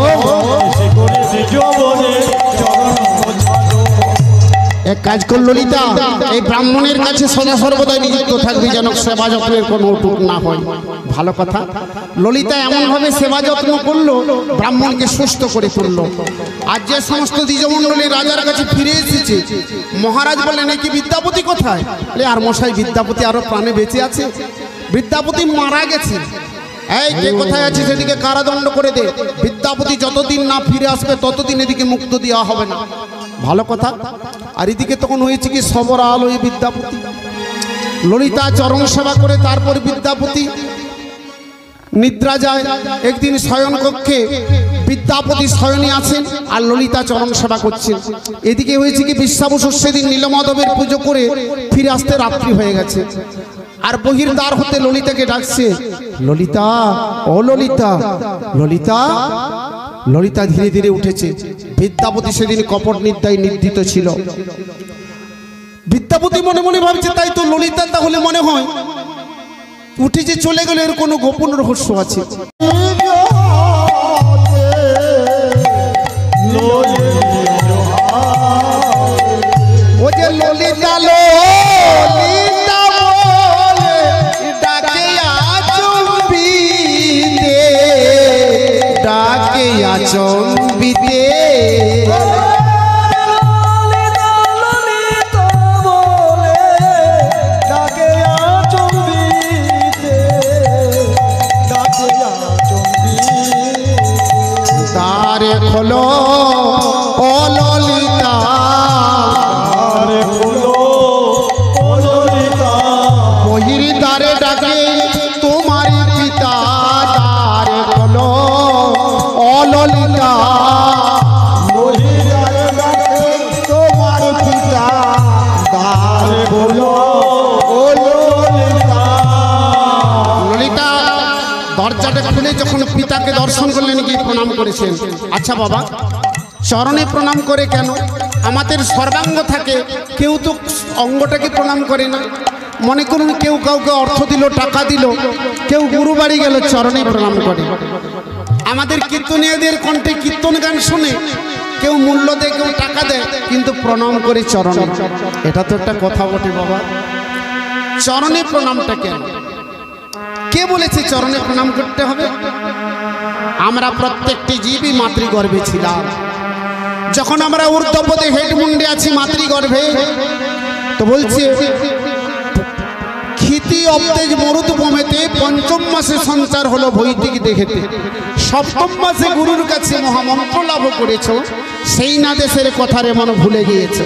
S1: এক কাজ কর ললিতা, এই ব্রাহ্মণের কাছে সদা সর্বদাই নিযুক্ত থাকবি, যেন সেবা যত্নের কোনো অটুট না হয়। ভালো কথা। ললিতা এমনভাবে সেবা যত্ন করলো, ব্রাহ্মণকে সুস্থ করে তুললো। আর যে সমস্ত দ্বিজমণ্ডলী রাজার কাছে ফিরে এসেছে, মহারাজ বললেন কি বিদ্যাপতি কোথায়? আর মশাই, বিদ্যাপতি আরো প্রাণে বেঁচে আছে, বিদ্যাপতি মারা গেছে। এই কে কোথায় আছে সেদিকে কারাদণ্ড করে দে। বিদ্যাপতি যতদিন না ফিরে আসবে ততদিন এদিকে মুক্ত দেওয়া হবে না। ভালো কথা। আর এদিকে তখন হয়েছে কি, সবর আলো বিদ্যাপতি। ললিতা চরণ সেবা করে তারপর বিদ্যাপতি নিদ্রা যায়। একদিন শয়ন কক্ষে বিদ্যাপতি শয়নে আছেন আর ললিতা চরণ সেবা করছেন। এদিকে হয়েছে কি, বিশ্বাবসু সেদিন নীলমাধবের পুজো করে ফিরে আসতে রাত্রি হয়ে গেছে। আর বহির দ্বার হতে ললিতাকে ডাকছে, ললিতা, ও ললিতা, ললিতা। ললিতা ধীরে ধীরে উঠেছে। বিদ্যাপতি সেদিন কপট নিদ্রায় নিদ্রিত ছিল। বিদ্যাপতি মনে মনে ভাবছে, তাই তো ললিতা তাহলে মনে হয় উঠে যে চলে গেল, এর কোনো গোপন রহস্য আছে। ও যে ললিতা, ললিতা বলে ডাকে আচম্বিতে, ডাকে আচম্বিতে। তারে খোলো ও ললিতা, তারে খোলো ও ললিতা, বহির দ্বারে ডাকে তোমার পিতা, তারে খোলো ও ললিতা, বহির দ্বারে ডাকে তোমার পিতা, তারে খোলো ও ললিতা। ললিতা দরজাটা খুলে যখন পিতাকে দর্শন করলেন, কি প্রণাম করেছেন। আচ্ছা বাবা, চরণে প্রণাম করে কেন? আমাদের সর্বাঙ্গ থাকে, কেউ তো অঙ্গটাকে প্রণাম করে না। মনে করুন কেউ কাউকে অর্থ দিল, টাকা দিল, কেউ গুরু বাড়ি গেল, চরণে প্রণাম করে। আমাদের কীর্তনীয়দের কণ্ঠে কীর্তন গান শুনে কেউ মূল্য দেয়, কেউ টাকা দেয়, কিন্তু প্রণাম করে চরণে। এটা তো একটা কথা বটে বাবা। চরণে প্রণামটা কেন? কে বলেছে চরণে প্রণাম করতে হবে? আমরা প্রত্যেকটি জীবই মাতৃগর্ভে ছিলাম। যখন আমরা ঊর্ধ্বপদে হেড মুন্ডে আছি মাতৃগর্ভে, তো বলছে ক্ষিত তৃতীয় অব্দেজ মরুদ্ভূমিতে পঞ্চম মাসে সঞ্চার হলো ভৈতিক দেখেতে, সপ্তম মাসে গুরুর কাছে মহামন্ত্র লাভ করেছ, সেই না দেশের কথা রে মন ভুলে গিয়েছে।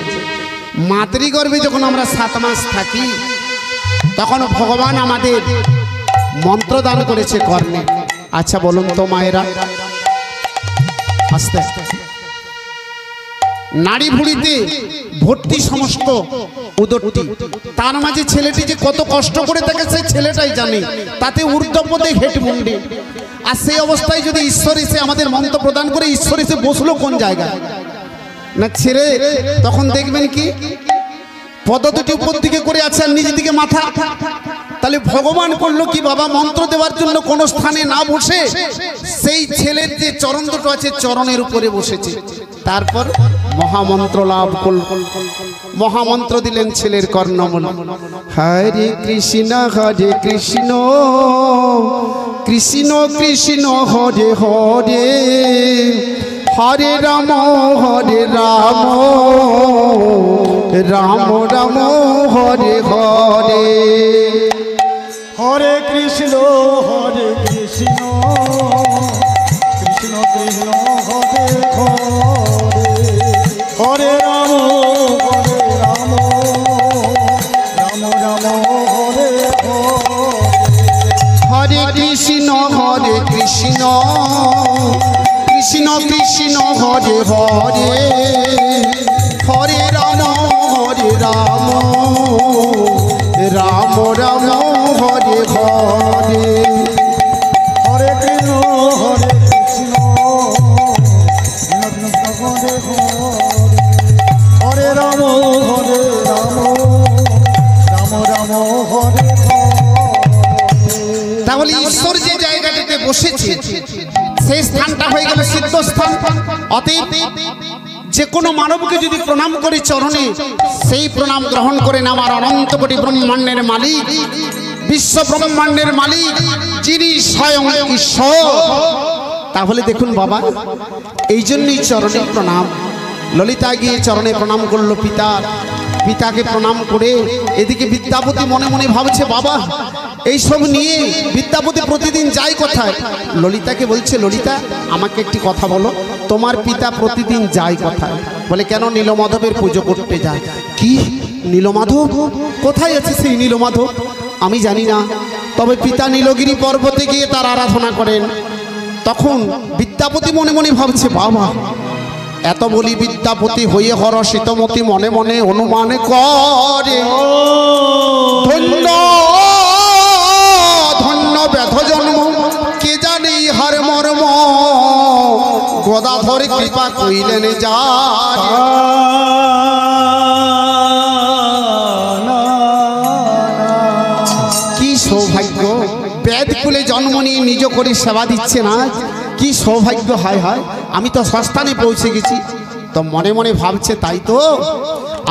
S1: মাতৃগর্ভে যখন আমরা 7 মাস থাকি তখন ভগবান আমাদের মন্ত্র দান করেছে কর্ণে। আচ্ছা বলুন তো মায়েরা, আস্তে নারী ভুড়িতে ভর্তি সমস্ত উদরটি, তার মাঝে ছেলেটি যে কত কষ্ট করে থাকে সেই ছেলেটাই জানে, তাতে ঊর্ধ্বপদে হেঁট মুন্ডে। আর সেই অবস্থায় যদি ঈশ্বর এসে আমাদের মন্ত্র প্রদান করে, ঈশ্বর এসে বসলো কোন জায়গায় না ছেড়ে, তখন দেখবেন কি পদ দুটি উপর দিকে করে আছে আর নিজের দিকে মাথা। তাহলে ভগবান করলো কি বাবা, মন্ত্র দেওয়ার জন্য কোন স্থানে না বসে সেই ছেলের যে চরণ দুটো আছে চরণের উপরে বসেছে। তারপর মহামন্ত্র লাভ করল, মহামন্ত্র দিলেন ছেলের কর্ণমূল। হরে কৃষ্ণ কৃষ্ণ কৃষ্ণ হরে হরে, হরে রাম রাম রাম হরে হরে।
S2: হরে কৃষ্ণ কৃষ্ণ কৃষ্ণ হরে হরে, হরে রাম রাম রাম হরে হরে।
S1: হরে কৃষ্ণ কৃষ্ণ কৃষ্ণ হরে হরে, হরে রাম রাম রাম হরে হরে।
S2: হরে কৃষ্ণ কৃষ্ণ হরে হরে, হরে রাম রাম রাম হরে হরে।
S1: তাহলে ঈশ্বর যে জায়গাটিতে বসেছে সেই স্থানটা হয়ে গেল সিদ্ধস্থান। অতএব যে কোনো মানবকে যদি প্রণাম করি চরণে, সেই প্রণাম গ্রহণ করে আমার অনন্ত কোটি ব্রহ্মাণ্ডের মালিক, বিশ্ব ব্রহ্মাণ্ডের মালিক যিনি স্বয়ং ঈশ্বর। তাহলে দেখুন বাবা, এই জন্যই চরণে প্রণাম। ললিতা গিয়ে চরণে প্রণাম করলো পিতাকে প্রণাম করে এদিকে বিদ্যাপতি মনে মনে ভাবছে বাবা এইসব নিয়ে বিদ্যাপতি প্রতিদিন যায় কোথায়। ললিতাকে বলছে, ললিতা আমাকে একটি কথা বলো, তোমার পিতা প্রতিদিন যায় কোথায়? বলে কেন, নীলমাধবের পুজো করতে যায়। কি নীলমাধব? কোথায় আছে সেই নীলমাধব? আমি জানি না, তবে পিতা নীলগিরি পর্বতে গিয়ে তার আরাধনা করেন। তখন বিদ্যাপতি মনে মনে ভাবছে বাবা এত বলি বিদ্যাপতি হয়ে হর শীতমতি মনে মনে অনুমান করে, ধন্য ধন্য ব্যথ জন্ম কে জানে ইহার মর্ম, গদাধর কৃপা কইলেন যা। কি সৌভাগ্য, বেদ কুলে জন্ম নিয়ে নিজ করে সেবা দিচ্ছে না, কি সৌভাগ্য। হায় হায়, আমি তো সস্থানে পৌঁছে গেছি। তো মনে মনে ভাবছে তাই তো,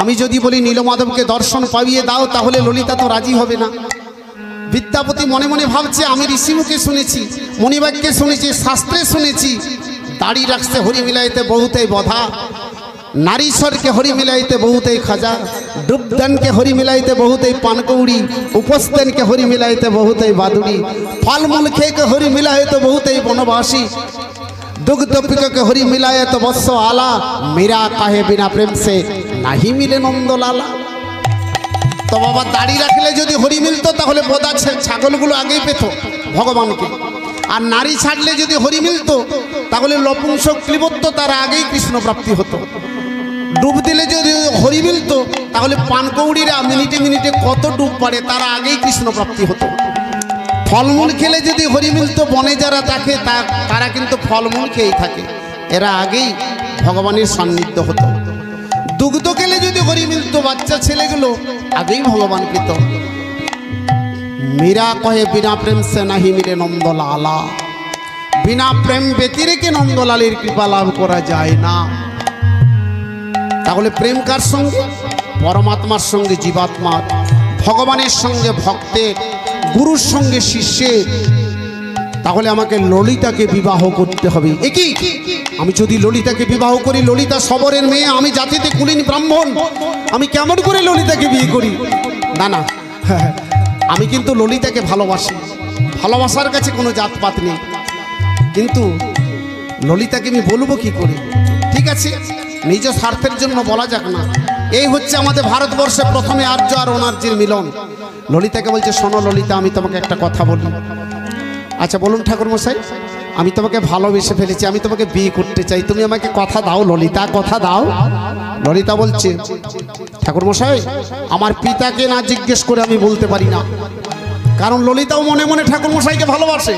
S1: আমি যদি বলি নীলমাধবকে দর্শন পাইয়ে দাও তাহলে ললিতা তো রাজি হবে না। বিদ্যাপতি মনে মনে ভাবছে আমি ঋষিমুখে শুনেছি, মণিবাক্যে শুনেছি, শাস্ত্রে শুনেছি, দাড়ি রাখতে হরি মিলাইতে বহুতেই বধা, নারীশ্বরকে হরি মিলাইতে বহুতেই খাজা, ডুবদানকে হরি মিলাইতে বহুতেই পানকৌড়ি, উপস্থানকে হরি মিলাইতে বহুতেই বাদুড়ি, ফলমূল খেয়ে হরি মিলাইতে বহুতেই বনবাসী, दुग्ध पिक के हरि मिलाए तो बत्स आला, मेरा काहे बिना प्रेम से नहीं मिले नंद लाला। तो बाबा दाढ़ी रखले यदि हरि मिलतो ताहले बोदा छागलगुलो आगेई पेतो भगवानके, और नारी छाड़ले यदि हरि मिलतो ताहले नपुंसक क्लिबत्व तार आगेई कृष्ण प्राप्ति हतो। डूब दिले यदि हरि मिलतो ताहले पानकौड़ीरा मिनिटे मिनिटे कत डूब पड़े तार आगेई कृष्ण प्राप्ति हतो। फलमूल खेले यदि हरि मिलतो बने जारा थाके तारा किन्तु फलमूल खेয়েই থাকে, এরা আগেই ভগবানের সান্নিধ্য হতো। দুগ্ধ খেলে যদি হরি মিলতো বাচ্চা ছেলেগুলো আগেই ভগবান পেত। মীরা কহে বিনা প্রেম সে নাহি মিলে নন্দলালা, বিনা প্রেম ব্যতিরেকে নন্দলালের কৃপা লাভ করা যায় না। তাহলে প্রেম কার সঙ্গে? পরমাত্মার সঙ্গে জীবাত্মার, ভগবানের সঙ্গে ভক্তের, গুরুর সঙ্গে শিষ্যের। তাহলে আমাকে ললিতাকে বিবাহ করতে হবে। একই আমি যদি ললিতাকে বিবাহ করি, ললিতা সবরের মেয়ে, আমি জাতিতে কুলীন ব্রাহ্মণ, আমি কেমন করে ললিতাকে বিয়ে করি? না না, আমি কিন্তু ললিতাকে ভালোবাসি, ভালোবাসার কাছে কোনো জাতপাত নেই, কিন্তু ললিতাকে আমি বলবো কি করে? ঠিক আছে, নিজ স্বার্থের জন্য বলা যাক না। এই হচ্ছে আমাদের ভারতবর্ষে প্রথমে আর্য আর অনার্যের মিলন। ললিতাকে বলছে, শোনো ললিতা, আমি তোমাকে একটা কথা বলি। আচ্ছা বলুন ঠাকুরমশাই। আমি তোমাকে ভালোবেসে ফেলেছি, আমি তোমাকে বিয়ে করতে চাই, তুমি আমাকে কথা দাও ললিতা, কথা দাও। ললিতা বলছে, ঠাকুরমশাই আমার পিতাকে না জিজ্ঞেস করে আমি বলতে পারি না। কারণ ললিতাও মনে মনে ঠাকুরমশাইকে ভালোবাসে,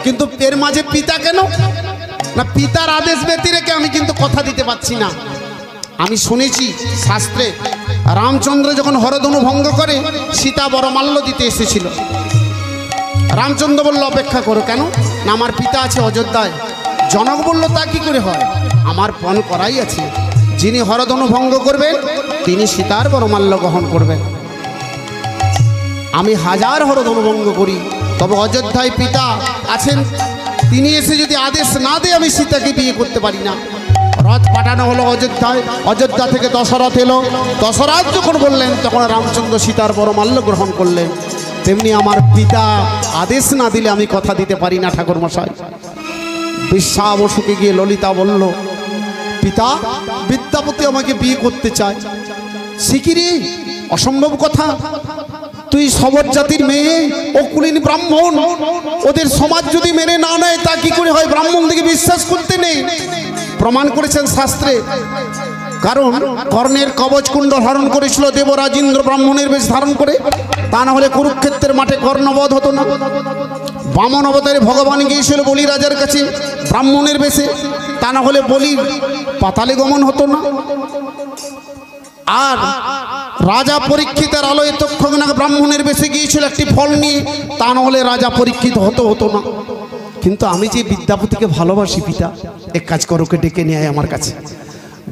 S1: কিন্তু এর মাঝে পিতা কেন না, পিতার আদেশ ব্যতি রেখে আমি কিন্তু কথা দিতে পারছি না। আমি শুনেছি শাস্ত্রে রামচন্দ্র যখন হরধনু ভঙ্গ করে সীতা বরমাল্য দিতে এসেছিল। রামচন্দ্র বলল অপেক্ষা করো, কেন না আমার পিতা আছে অযোধ্যায়। জনক বলল তা কি করে হয়, আমার পণ করাই আছে, যিনি হরধনু ভঙ্গ করবেন তিনি সীতার বরমাল্য গ্রহণ করবেন। আমি হাজার হরধনু ভঙ্গ করি, তবে অযোধ্যায় পিতা আছেন, তিনি এসে যদি আদেশ না দেয় আমি সীতাকে বিয়ে করতে পারি না। রথ পাঠানো হলো অযোধ্যায়, অযোধ্যা থেকে দশরথ এলো। দশরথ যখন বললেন তখন রামচন্দ্র সীতার বরমাল্য গ্রহণ করলেন। তেমনি আমার পিতা আদেশ না দিলে আমি কথা দিতে পারি না ঠাকুরমশাই। বিশ্বাবসুকে গিয়ে ললিতা বলল, পিতা বিদ্যাপতি আমাকে বিয়ে করতে চায়। শিখিরি, অসম্ভব কথা, তুই সবর জাতির মেয়ে, অকুলীন ব্রাহ্মণ, ওদের সমাজ যদি মেনে না নেয় তা কি করে হয়? ব্রাহ্মণ দিকে বিশ্বাস করতে নেই। প্রমাণ করেছেন শাস্ত্রে, কারণ কর্ণের কবচকুণ্ড ধারণ করেছিল দেবরাজেন্দ্র ব্রাহ্মণের বেশ ধারণ করে, তা না হলে কুরুক্ষেত্রের মাঠে কর্ণবধ হতো না। বামন অবতারে ভগবান গিয়েছিল বলি রাজার কাছে ব্রাহ্মণের বেশে, তা না হলে বলি পাতালে গমন হতো না। আর রাজা পরীক্ষিতের আলোয় তক্ষক ব্রাহ্মণের বেশে গিয়েছিল একটি ফল নিয়ে, তা না হলে রাজা পরীক্ষিত হতো না। কিন্তু আমি যে বিদ্যাপতিকে ভালোবাসি পিতা, এক কাজ করো, ওকে ডেকে নিয়ে আয় আমার কাছে।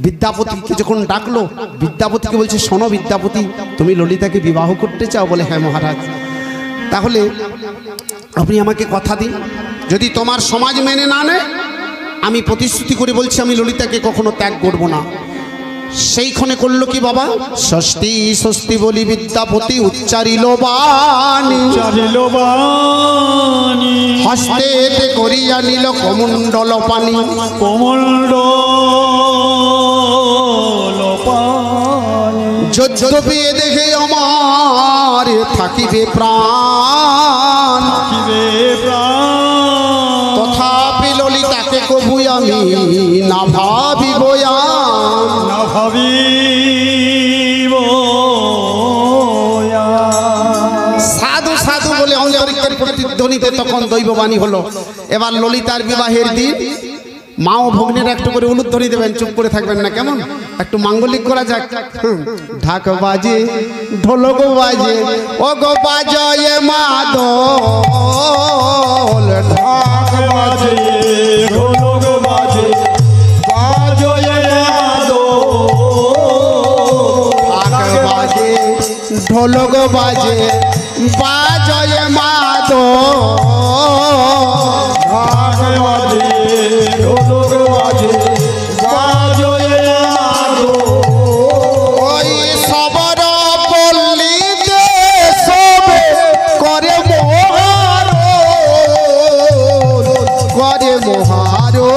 S1: বিদ্যাপতিকে যখন ডাকলো, বিদ্যাপতিকে বলছে, শোনো বিদ্যাপতি, তুমি ললিতাকে বিবাহ করতে চাও? বলে হ্যাঁ মহারাজ। তাহলে আপনি আমাকে কথা দিন, যদি তোমার সমাজ মেনে না নেয় আমি প্রতিশ্রুতি করে বলছি আমি ললিতাকে কখনো ত্যাগ করব না। সেইখানে করলো কি বাবা, ষষ্ঠী ষষ্ঠী বলি বিদ্যাপতি উচ্চারিল বাণী, হস্তে করিয়া নিল কমণ্ডল পানি, যদ্যপি এ দেখে আমার থাকিবে প্রাণ, তথাপি ললিতাকে কবু আমি না ভাবিব, সাধু সাধু বলে অন্তরিকের প্রতিধ্বনিতে তখন দৈববাণী হলো। এবার ললিতার বিবাহের দিন মা ও ভগ্নীরা একটু করে উলুধ্বনি দেবেন, চুপ করে থাকবেন না, কেমন? একটু মাঙ্গলিক করা যাক। ঢাক বাজে ঢোলক বাজে ও গো বাজয়ে মাদল,
S2: ঢাক বাজে ঢোলক বাজে বাজয়ে মাদল,
S1: ঢাক বাজে ঢোলক বাজে বাজয়ে মাদল,
S2: ঢাক বাজে ঢোলক বাজে বাজয়ে মাদল।
S1: ওই সবর পল্লীতে সবে করে মোহারো, করে মোহারো,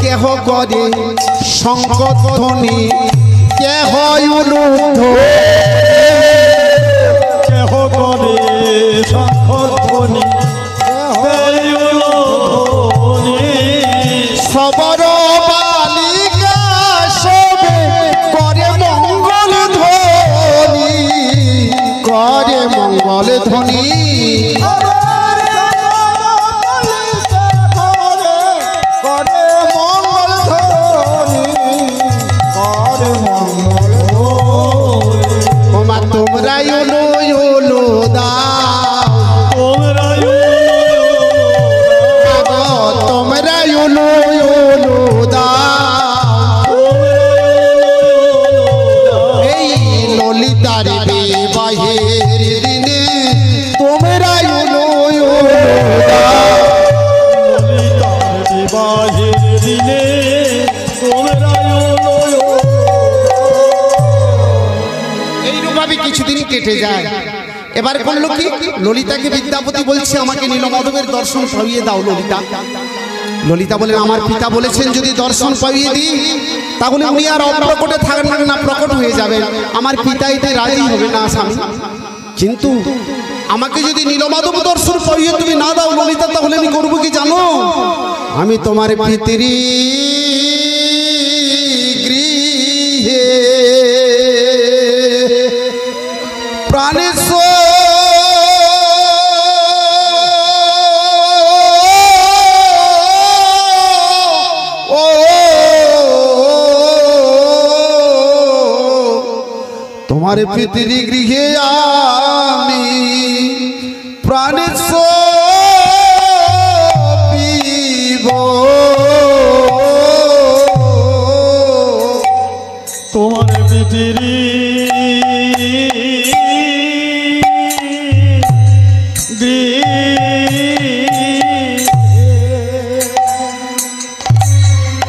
S1: কেহ করে শঙ্খধ্বনি, কেহ উলুধ্বনি,
S2: কেহ করে শঙ্খধ্বনি,
S1: সবর বালিকা সবে করে মঙ্গল ধ্বনি, করে মঙ্গল ধ্বনি। ওমা তোমরা উলু উলু দাও, তোমরা উলু উলু দাও, এই ললিতার বিবাহের দিনে এইরূপভাবে কিছুদিন কেটে যায়। এবার করলো কি, ললিতাকে বিদ্যাপতি বলছে আমাকে নীলমাধবের দর্শন পাইয়ে দাও ললিতা। ললিতা বলেন আমার পিতা বলেছেন যদি দর্শন পাইয়ে দিই তাহলে উনি আর অপ্রকটে থাকবেন না, প্রকট হয়ে যাবেন। আমার পিতা এতে রাজি হবে না স্বামী, কিন্তু আমাকে যদি নীলমাধব দর্শন পাইয়ে তুমি না দাও ললিতা তাহলে আমি করবো কি জানো, আমি তোমার পিতৃ গৃহে প্রাণেশ্বর তোমার পিতৃ গৃহে আমি প্রাণের সপিব,
S3: তোমার পিতৃ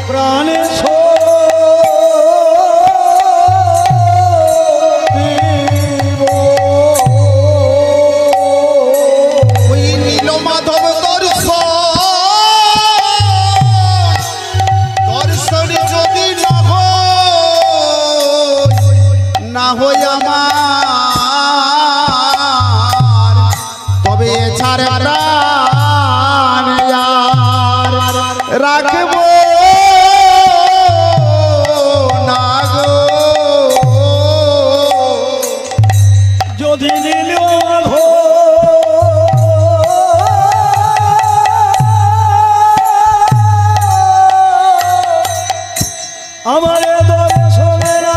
S3: প্রাণে
S1: রাখবো না গো
S3: যদি নীল আমার দর্শনে না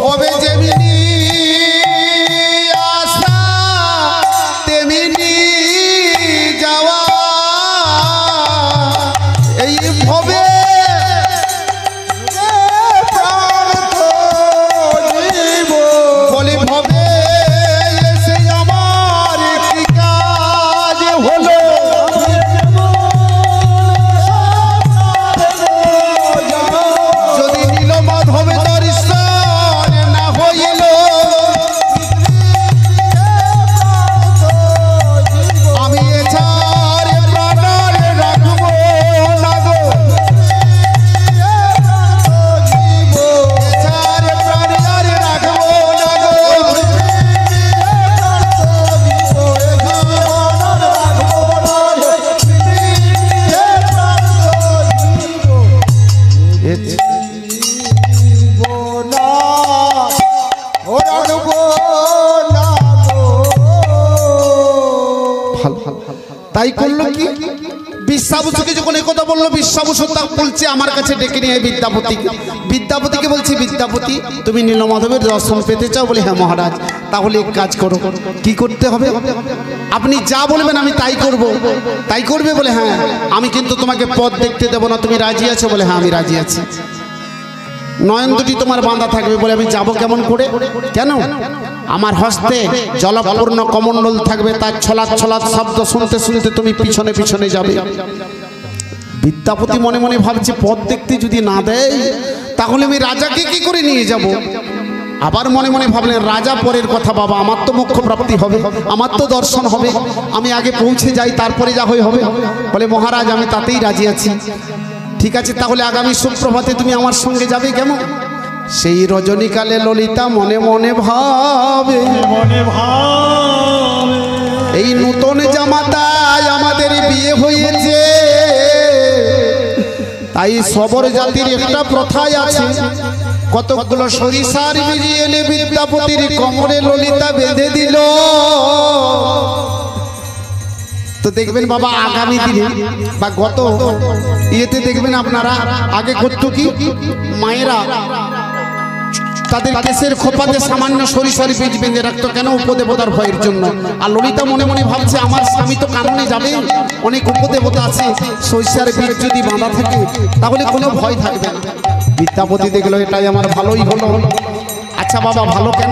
S1: হবে যেমনি আশা তেমনি যাওয়া, এই ভবে বলে ভবে এসে আমার কি কাজ হলো, যদি নীলমাধবে দর্শন না হইল আমি এছাড় প্রাণ রাখবো না গো, এছাড় প্রাণ রাখবো না গো। তাই করলো কি, বিশ্বাবসুকে যখন একথা বললো বিশ্বাবসু তা বলছে আমার কাছে ডেকে নিয়ে বিদ্যাপতিকে বলছে বিদ্যাপতি তুমি নীলমাধবের দর্শন পেতে চাও? বলে হ্যাঁ মহারাজ। তাহলে এক কাজ করো, কি করতে হবে? আপনি যা বলবেন আমি তাই করব। তাই করবে? বলে হ্যাঁ। আমি কিন্তু তোমাকে পথ দেখতে দেবো না, তুমি রাজি আছো? বলে হ্যাঁ আমি রাজি আছি। নয়ন দুটি তোমার বাঁধা থাকবে। বলে আমি যাব কেমন করে? কেন? আমার হস্তে জলপূর্ণ কমণ্ডল থাকবে, তার ছলাৎ ছলাৎ শব্দ শুনতে শুনতে তুমি পিছনে পিছনে যাবে। বিদ্যাপতি মনে মনে ভাবছে পথ দেখতে যদি না দেয় তাহলে আমি রাজাকে কি করে নিয়ে যাব। আবার মনে মনে ভাবলেন রাজা পরের কথা, বাবা আমার তো মোক্ষ প্রাপ্তি হবে, আমার তো দর্শন হবে, আমি আগে পৌঁছে যাই তারপরে যা হয় হবে। বলে মহারাজ আমি তাতেই রাজি আছি। ঠিক আছে, তাহলে আগামী সুপ্রভাতে তুমি আমার সঙ্গে যাবে কেমন? সেই রজনীকালে ললিতা মনে মনে ভাবে, এই নতুন জামাতায় আমাদের বিয়ে হয়েছে, তাই সবর জাতির একটা প্রথাই আছে, কতগুলো সরিষার বীজ এনে বিদ্যাপতির কোমরে ললিতা বেঁধে দিল। তো দেখবেন বাবা আগামী দিনে বা গত ইয়েতে দেখবেন আপনারা আগে করতো কি, মায়েরা তাদের কেসের খোপাতে সামান্য সরিষার বীজ বেঁধে রাখতো। কেন? উপদেবতার ভয়ের জন্য। আর ললিতা মনে মনে ভাবছে আমার স্বামী তো কাননে যাবে, অনেক উপদেবতা আছে, সরিষার বীজ যদি বাঁধা থাকে তাহলে কোনো ভয় থাকবে না। বিদ্যাপতি দেখলো এটাই আমার ভালোই হলো। আচ্ছা বাবা ভালো কেন?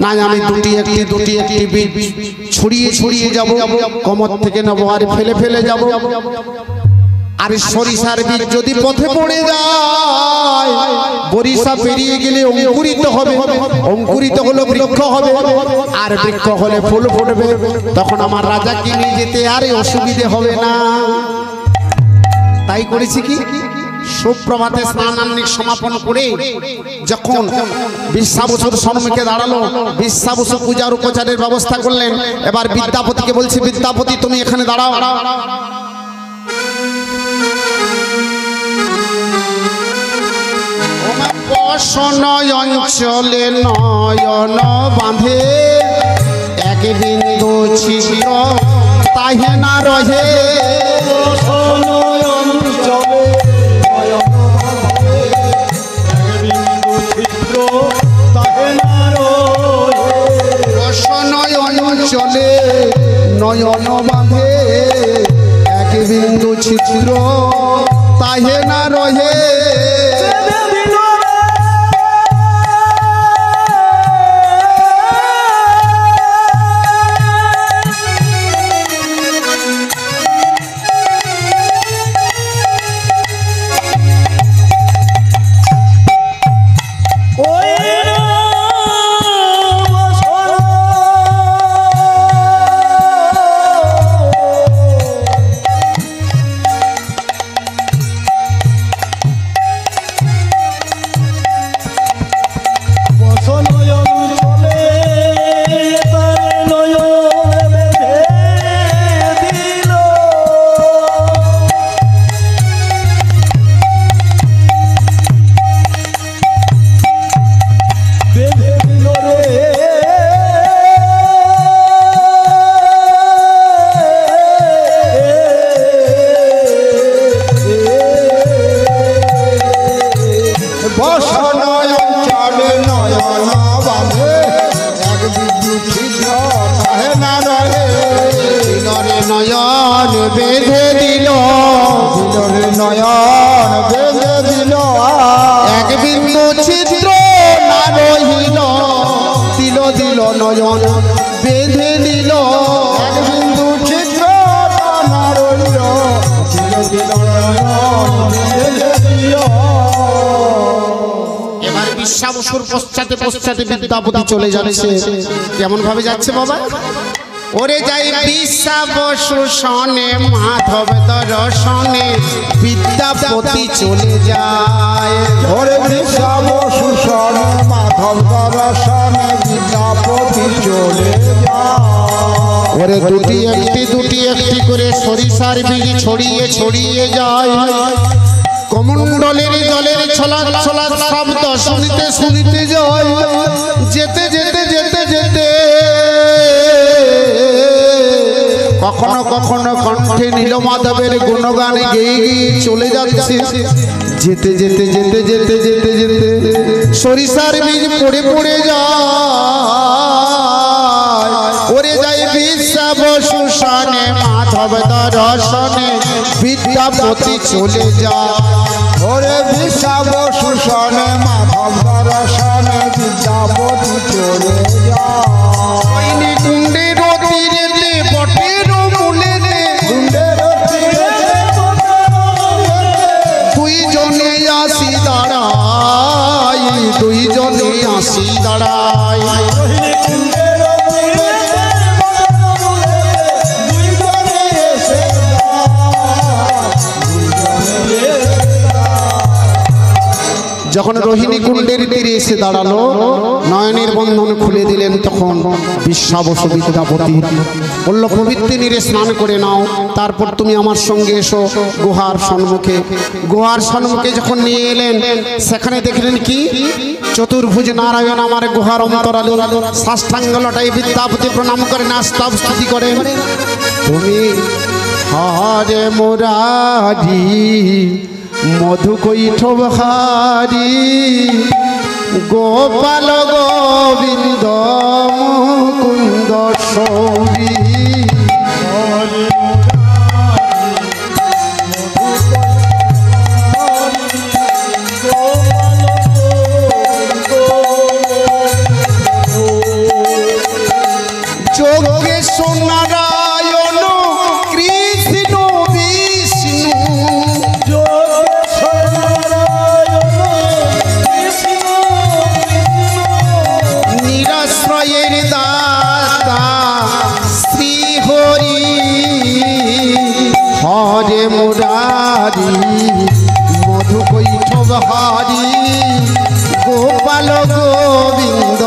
S1: না আমি দুটি একটি বীজ ছড়িয়ে ছড়িয়ে যাব, কোমর থেকে নেবো আর ফেলে ফেলে যাব। আর সরিষার বীজ যদি পথে পড়ে যায়, বরিশা পেরিয়ে গেলে অঙ্কুরিত হবে, অঙ্কুরিত হলো বৃক্ষ হবে, আর বৃক্ষ হলে ফুল ফুটবে। তখন আমার রাজাকে নিয়ে যেতে আর অসুবিধে হবে না। তাই করেছি কি, সুপ্রভাতে স্নানান্নিক সমাপন করে যখন বিশ্বাবসুর সম্মুখে দাঁড়ালো, বিশ্বাবসু পূজার উপচারের ব্যবস্থা করলেন। এবার বিদ্যাপতিকে বলছি, বিদ্যাপতি তুমি এখানে দাঁড়াও। বসনয় অঞ্চলে নয়ন বাঁধে, এক বিন্দু ছিদ্র তাহে না রহে। চলে নয়ন বাঁধে, এক বিন্দু ছিদ্র তাহে না রহে। নয়ন বেঁধে দিল, নয়ন বেঁধে দিল, এক বিন্দু ছিদ্র না রহিল। দিল দিল নয়ন বেঁধে দিল, এক বিন্দু ছিদ্র না রহিল। দিল দিল নয়ন বেঁধে দিল। এবার বিশ্বাবসুর পশ্চাতে পশ্চাতে বিদ্যাপতি চলে যাচ্ছে। কেমন ভাবে যাচ্ছে বাবা? ওরে যাই বিশ্বাবসু সনে মাধব দর্শনে, বিদ্যাপতি চলে যায়।
S2: ওরে বিশ্বাবসু সনে মাধব দর্শনে, বিদ্যাপতি চলে যায়।
S1: ওরে দুটি একটি দুটি একটি করে সরিষার বীজ ছড়িয়ে ছড়িয়ে যায়। কমণ্ডলের জলের ছলাৎ ছলাৎ শব্দ শুনিতে শুনিতে যায়। যেতে যেতে যেতে যেতে কখনো কখনো কণ্ঠে নীলমাধবের গুণগান গেয়ে গিয়ে চলে যাচ্ছে। যেতে যেতে যেতে যেতে যেতে যেতে সরিষার বীজ পড়ে পড়ে যায়। ওরে যাই বিশ্বাবসু সনে মাধব দর্শনে, বিদ্যাপতি চলে যায়।
S2: ওরে বিশ্বাবসু সনে মাধব দর্শনে, বিদ্যাপতি চলে যায়।
S1: কুণ্ডের তীরেতে বটের মূলেতে, দুইজনে আসি দাঁড়াই, দুইজনে আসি দাঁড়াই। যখন রোহিণী কুণ্ডের তীরে এসে দাঁড়ালো, নয়নের বন্ধন খুলে দিলেন। তখন বিশ্বাবসু বিদ্যাপতি বলল, পবিত্র নীরে স্নান করে নাও, তারপর তুমি আমার সঙ্গে এসো গুহার সম্মুখে। গুহার সম্মুখে যখন নিয়ে এলেন, সেখানে দেখলেন কি, চতুর্ভুজ নারায়ণ আমার গুহার অন্তরালে সাষ্টাঙ্গ লটাই বিদ্যাপতি প্রণাম করেন, আস্তাব স্তুতি করেন। তুমি হরে মুরারি মধু কৈঠবহারি, গোপাল গোবিন্দ মুকুন্দ সৌরী। যোগেশ নারায়ণ কৃষ্ণ বিষ্ণু, মধু কৈঠব হারি গোপাল গোবিন্দ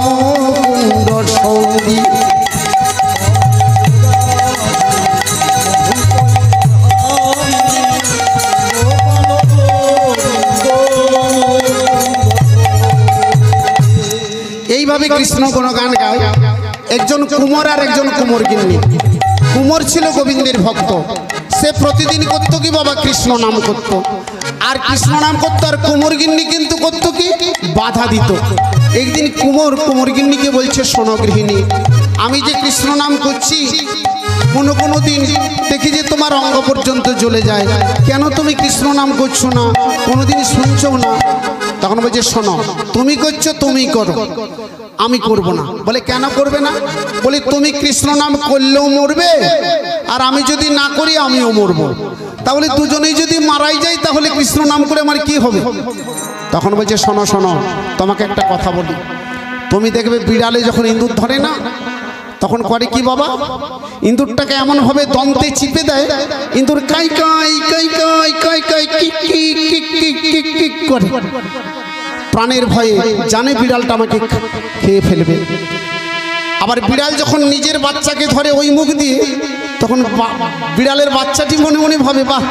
S1: মুকুন্দ সৌরি। এইভাবে কৃষ্ণ গুণগান গায়। একজন কুমোর আর একজন কুমোর গিন্নি। কুমোর ছিল গোবিন্দের ভক্ত, সে প্রতিদিন করতো কি বাবা কৃষ্ণ নাম করতো, আর কৃষ্ণ নাম করতো। আর কুমোর গিন্নি কিন্তু করতো কি বাধা দিত। একদিন কুমোর গিন্নিকে বলছে, শোনো গৃহিণী, আমি যে কৃষ্ণ নাম করছি কোনো দিন দেখি যে তোমার অঙ্গ পর্যন্ত জ্বলে যায়, কেন তুমি কৃষ্ণ নাম করছো না, কোনোদিন শুনছো না? তখন বলছে, শোনো, তুমি করছো তুমি করো, আমি করব না। বলে কেন করবে না? বলে তুমি কৃষ্ণ নাম করলেও মরবে, আর আমি যদি না করি আমিও মরবো। তাহলে দুজনেই যদি মারাই যাই তাহলে কৃষ্ণ নাম করে আমার কি হবে? তখন বলছে, শোনো শোনো, তোমাকে একটা কথা বলি। তুমি দেখবে বিড়ালে যখন ইঁদুর ধরে না, তখন করে কি বাবা, ইঁদুরটাকে এমন ভাবে দন্তে চিপে দেয়, ইঁদুর কাই কাই কাই কাই কাই কাই কিক কিক কিক কিক কিক কিক করে, প্রাণের ভয়ে জানে বিড়ালটা আমাকে খেয়ে ফেলবে। আবার বিড়াল যখন নিজের বাচ্চাকে ধরে ওই মুখ দিয়ে, তখন বিড়ালের বাচ্চাটি মনে মনে ভাবে, বাহ,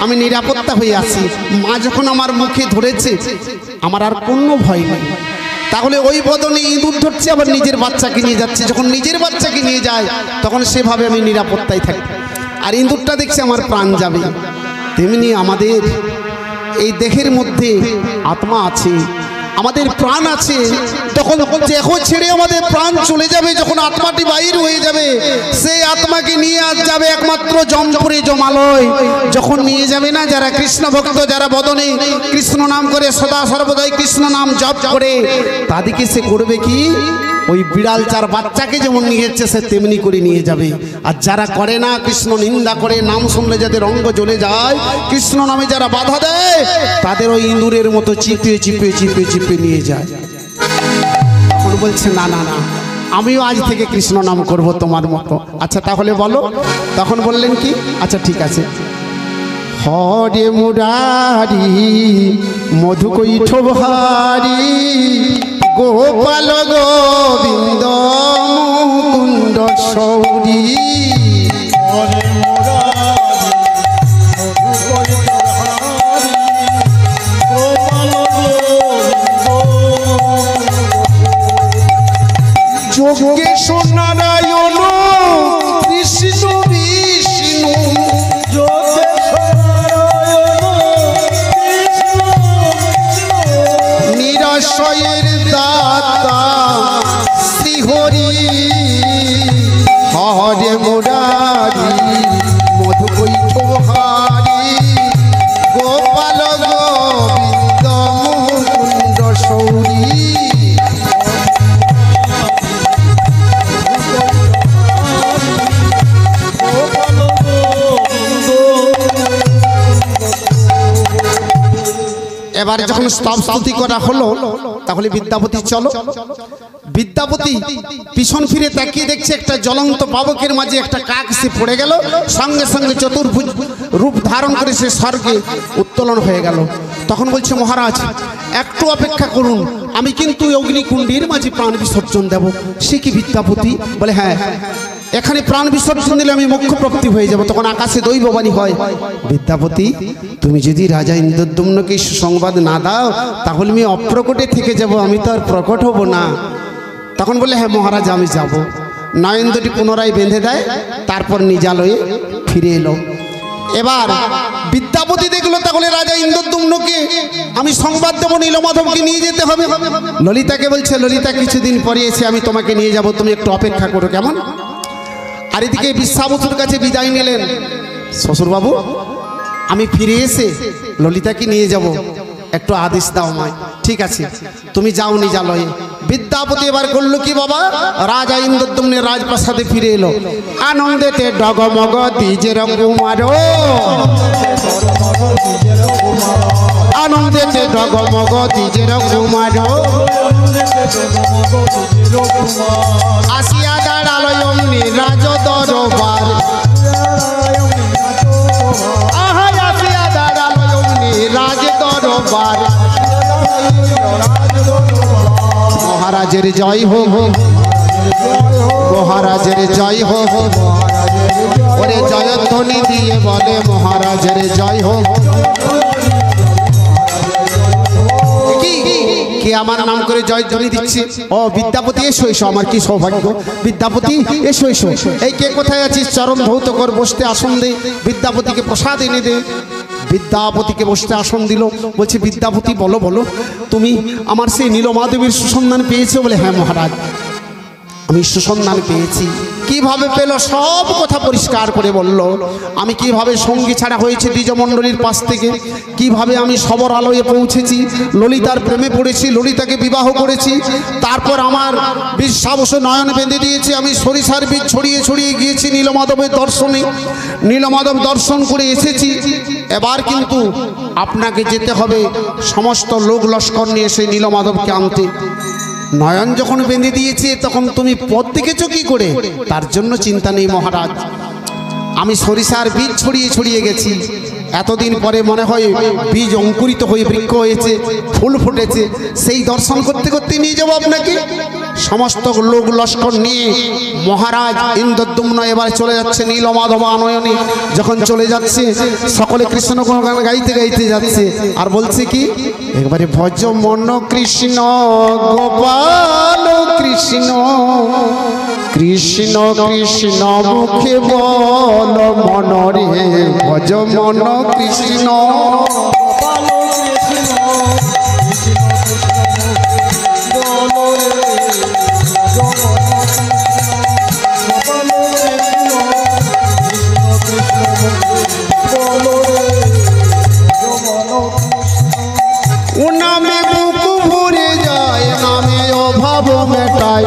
S1: আমি নিরাপত্তা হয়ে আছি, মা যখন আমার মুখে ধরেছে আমার আর কোনো ভয় নেই। তাহলে ওই বদনে ইঁদুর ধরছে, আবার নিজের বাচ্চাকে নিয়ে যাচ্ছে। যখন নিজের বাচ্চাকে নিয়ে যায় তখন সেভাবে আমি নিরাপত্তায় থাকি, আর ইঁদুরটা দেখছে আমার প্রাণ যাবে। তেমনি আমাদের এই দেহের মধ্যে আত্মা আছে, আমাদের প্রাণ আছে। তখন দেহ ছেড়ে আমাদের প্রাণ চলে যাবে, যখন আত্মাটি বাইর হয়ে যাবে, সেই আত্মাকে নিয়ে যাবে একমাত্র জমপুরে জমালয়। যখন নিয়ে যাবে না, যারা কৃষ্ণ ভক্ত, যারা বদনে কৃষ্ণ নাম করে সদা সর্বদাই কৃষ্ণ নাম জপ করে, তাদেরকে সে করবে কি, ওই বিড়াল যার বাচ্চাকে যেমন নিয়ে যাচ্ছে সে তেমনি করে নিয়ে যাবে। আর যারা করে না, কৃষ্ণ নিন্দা করে, নাম শুনলে যাদের অঙ্গ জ্বলে যায়, কৃষ্ণ নামে যারা বাধা দেয়, তাদের ওই ইঁদুরের মতো চিপে চিপে চিপে চিপে নিয়ে যায়। তখন বলছে, না না না, আমিও আজ থেকে কৃষ্ণ নাম করব তোমার মতো। আচ্ছা তাহলে বলো। তখন বললেন কি, আচ্ছা ঠিক আছে, হরে মুরারি মধু কৈঠব হারি গোপাল গোবিন্দ মুকুন্দ সৌরি। যোগেশ নারায়ণ কৃষ্ণ বিষ্ণু, নিরাশয়ের দাতা শ্রীহরি। হরে মুরারি মধু কৈঠব হারি গোপাল গোবিন্দ মুকুন্দ সৌরি। এবারে যখন স্তব স্তুতি করা হলো, তাহলে বিদ্যাপতি চলো। বিদ্যাপতি পিছন ফিরে তাকিয়ে দেখছে একটা জ্বলন্ত পাবকের মাঝে একটা কাক সে পড়ে গেল, সঙ্গে সঙ্গে চতুর্ভুজ রূপ ধারণ করে সে স্বর্গে উত্তোলন হয়ে গেল। তখন বলছে, মহারাজ একটু অপেক্ষা করুন, আমি কিন্তু অগ্নিকুণ্ডের মাঝে প্রাণ বিসর্জন দেব। সে কি বিদ্যাপতি? বলে হ্যাঁ, এখানে প্রাণ বিসর্জন দিলে আমি মোক্ষ প্রাপ্তি হয়ে যাব। তখন আকাশে দৈববাণী হয়, বিদ্যাপতি তুমি যদি রাজা ইন্দ্রদ্যুম্নকে সুসংবাদ না দাও তাহলে আমি অপ্রকটে থেকে যাব, আমি তো আর প্রকট হব না। তখন বলে, হ্যাঁ মহারাজ আমি যাব। নয়নদটি পুনরায় বেঁধে দেয়, তারপর নিজালয়ে ফিরে এলো। এবার বিদ্যাপতি দেখলো, তাহলে রাজা ইন্দ্রদ্যুম্নকে আমি সংবাদ দেবো, নীলমাধবকে নিয়ে যেতে হবে। ললিতাকে বলছে, ললিতা কিছুদিন পরে এসে আমি তোমাকে নিয়ে যাব, তুমি একটু অপেক্ষা করো, কেমন? আর এদিকে বিশ্বাবসুর কাছে বিদায় নিলেন, শ্বশুরবাবু আমি ফিরে এসে ললিতাকে নিয়ে যাব, একটু আদেশ দাও আমায়। ঠিক আছে, তুমি যাও নিজালয়ে। বিদ্যাপতি এবার করলো কি বাবা, রাজা ইন্দ্রদ্যুম্নের রাজপ্রাসাদে ফিরে এলো। আনন্দেতে ডগমগ দ্বিজের কুমার, আনন্দেতে ডগমগ দ্বিজের কুমার, আসিয়া দাঁড়ালো অমনি রাজ দরবার, আহা আসিয়া দাঁড়ালো অমনি রাজ বার মহারাজের জয় হোক মহারাজের জয় হোক ওরে জয়ধ্বনি দিয়ে বলে মহারাজের জয় হোক কে আমার নাম করে জয়ধ্বনি দিচ্ছে ও বিদ্যাপতি এসো এসো আমার কি সৌভাগ্য বিদ্যাপতি এসো এসো এই কে কোথায় আছিস চরণ ধৌত কর বসতে আসন দে বিদ্যাপতিকে প্রসাদ এনে দে বিদ্যাপতিকে বসতে আসন দিল বলছে বিদ্যাপতি বলো বলো তুমি আমার সেই নীলমাধবের সুসন্ধান পেয়েছো বলে হ্যাঁ মহারাজ আমি সুসন্ধান পেয়েছি কিভাবে পেল সব কথা পরিষ্কার করে বলল আমি কিভাবে সঙ্গী ছাড়া হয়েছে দ্বিজমণ্ডলীর পাশ থেকে কিভাবে আমি সবর আলোয় পৌঁছেছি ললিতার প্রেমে পড়েছি ললিতাকে বিবাহ করেছি তারপর আমার বিশ্বাবস নয়ন বেঁধে দিয়েছে আমি সরিষার বীজ ছড়িয়ে ছড়িয়ে গিয়েছি নীলমাধবের দর্শনে নীলমাধব দর্শন করে এসেছি এবার কিন্তু আপনাকে যেতে হবে সমস্ত লোক লস্কর নিয়ে সেই নীলমাধবকে আনতে নয়ন যখন বেঁধে দিয়েছে তখন তুমি পথ দেখেছো কি করে তার জন্য চিন্তা নেই মহারাজ আমি সরিষার বীজ ছড়িয়ে ছড়িয়ে গেছি এতদিন পরে মনে হয় বীজ অঙ্কুরিত হয়ে বৃক্ষ হয়েছে ফুল ফুটেছে সেই দর্শন করতে করতে নিয়ে যাবো আপনাকে সমস্ত লোক লস্কর নিয়ে মহারাজ ইন্দ্রদ্যুম্ন এবার চলে যাচ্ছে নীলমাধব আনয়নে যখন চলে যাচ্ছে সকলে কৃষ্ণ গুণগান গাইতে গাইতে যাচ্ছে আর বলছে কি একবারে ভজ মন কৃষ্ণ গোপাল কৃষ্ণ কৃষ্ণ কৃষ্ণ মুখে বল মনরে ভজ মন কৃষ্ণ ও নামে বুক ভরে যায় নামে অভাব মেটায়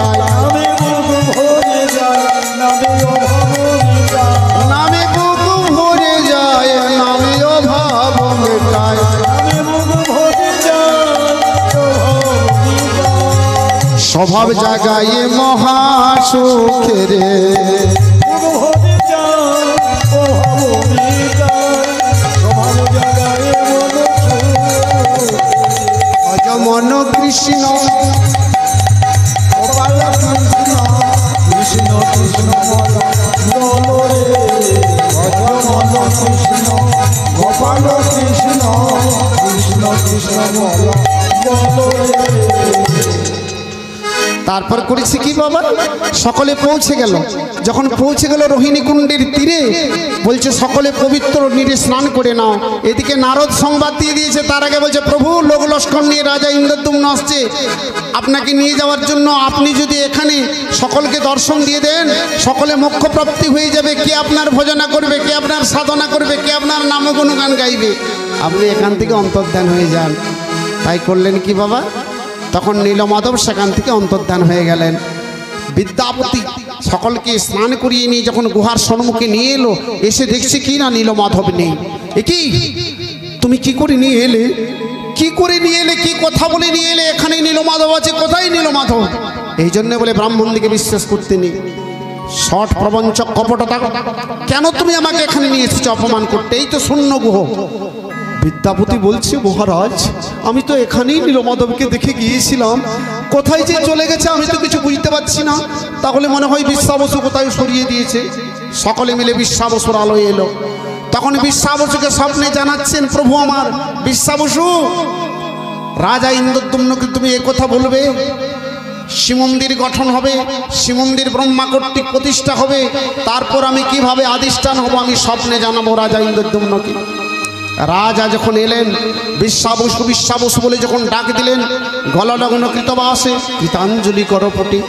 S1: নামে বুক ভরে যায় নামে অভাব মেটায় স্বভাব জাগায় মহাসুখের মন কৃষ্ণ গোপাল কৃষ্ণ কৃষ্ণ কৃষ্ণ মন কৃষ্ণ গোপাল কৃষ্ণ কৃষ্ণ কৃষ্ণ তারপর করেছি কি বাবা সকলে পৌঁছে গেল যখন পৌঁছে গেল রোহিণী কুণ্ডের তীরে বলছে সকলে পবিত্র নীরে স্নান করে নাও এদিকে নারদ সংবাদ দিয়ে দিয়েছে তার আগে বলছে প্রভু লোক লস্কর নিয়ে রাজা ইন্দ্রদ্যুম্ন আসছে আপনাকে নিয়ে যাওয়ার জন্য আপনি যদি এখানে সকলকে দর্শন দিয়ে দেন সকলে মোক্ষ প্রাপ্তি হয়ে যাবে কে আপনার ভজনা করবে কে আপনার সাধনা করবে কে আপনার নাম গুণগান গাইবে আপনি এখান থেকে অন্তর্ধান হয়ে যান তাই করলেন কি বাবা তখন নীলমাধব সেখান থেকে অন্তর্ধান হয়ে গেলেন বিদ্যাপতি সকলকে স্নান করিয়ে নিয়ে যখন গুহার সম্মুখে নিয়ে এলো এসে দেখছে কি না নীলমাধব নেই কি তুমি কি করে নিয়ে এলে কি করে নিয়ে এলে কি কথা বলে নিয়ে এলে এখানে নীলমাধব আছে কোথায় নীলমাধব এই জন্য বলে ব্রাহ্মণ দিকে বিশ্বাস করতে নেই শট প্রবঞ্চক কপটতা কেন তুমি আমাকে এখানে নিয়ে এসেছো অপমান করতে এই তো শূন্য গুহ বিদ্যাপতি বলছে মহারাজ আমি তো এখানেই নীলমাধবকে দেখে গিয়েছিলাম কোথায় যে চলে গেছে আমি তো কিছু বুঝতে পারছি না তাহলে মনে হয় বিশ্বাবসু কোথায় সরিয়ে দিয়েছে সকলে মিলে বিশ্বাবসুর আলোয় এলো তখন বিশ্বাবসুকে স্বপ্নে জানাচ্ছেন প্রভু আমার বিশ্বাবসু রাজা ইন্দ্রদ্যুম্নকে তুমি এ কথা বলবে শ্রীমন্দির গঠন হবে শ্রীমন্দির ব্রহ্মা কর্তৃক প্রতিষ্ঠা হবে তারপর আমি কিভাবে আদিষ্ঠান হব আমি স্বপ্নে জানাবো রাজা ইন্দ্রদ্যুম্নকে রাজা যখন এলেন বিশ্বাবসু বিশ্বাবসু বলে যখন ডাক দিলেন গললগ্ন কৃতবাসে কৃতাঞ্জলি করপটে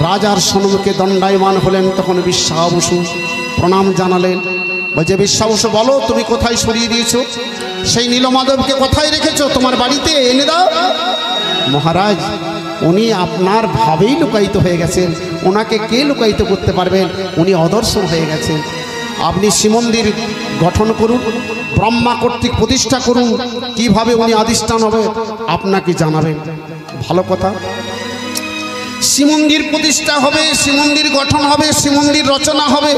S1: রাজার সম্মুখে দণ্ডায়মান হলেন তখন বিশ্বাবসু প্রণাম জানালেন বলছে বিশ্বাবসু বলো তুমি কোথায় সরিয়ে দিয়েছো সেই নীলমাধবকে কোথায় রেখেছো তোমার বাড়িতে এনে দাও মহারাজ উনি আপনার ভাবেই লুকায়িত হয়ে গেছেন ওনাকে কে লুকায়িত করতে পারবেন উনি অদর্শন হয়ে গেছেন আপনি শ্রীমন্দির গঠন করুন ব্রহ্মা কর্তৃক প্রতিষ্ঠা করুন কিভাবে উনি আদিষ্ঠান হবে আপনাকে জানাবেন ভালো কথা শ্রীমন্দির প্রতিষ্ঠা হবে শ্রীমন্দির গঠন হবে শ্রীমন্দির রচনা হবে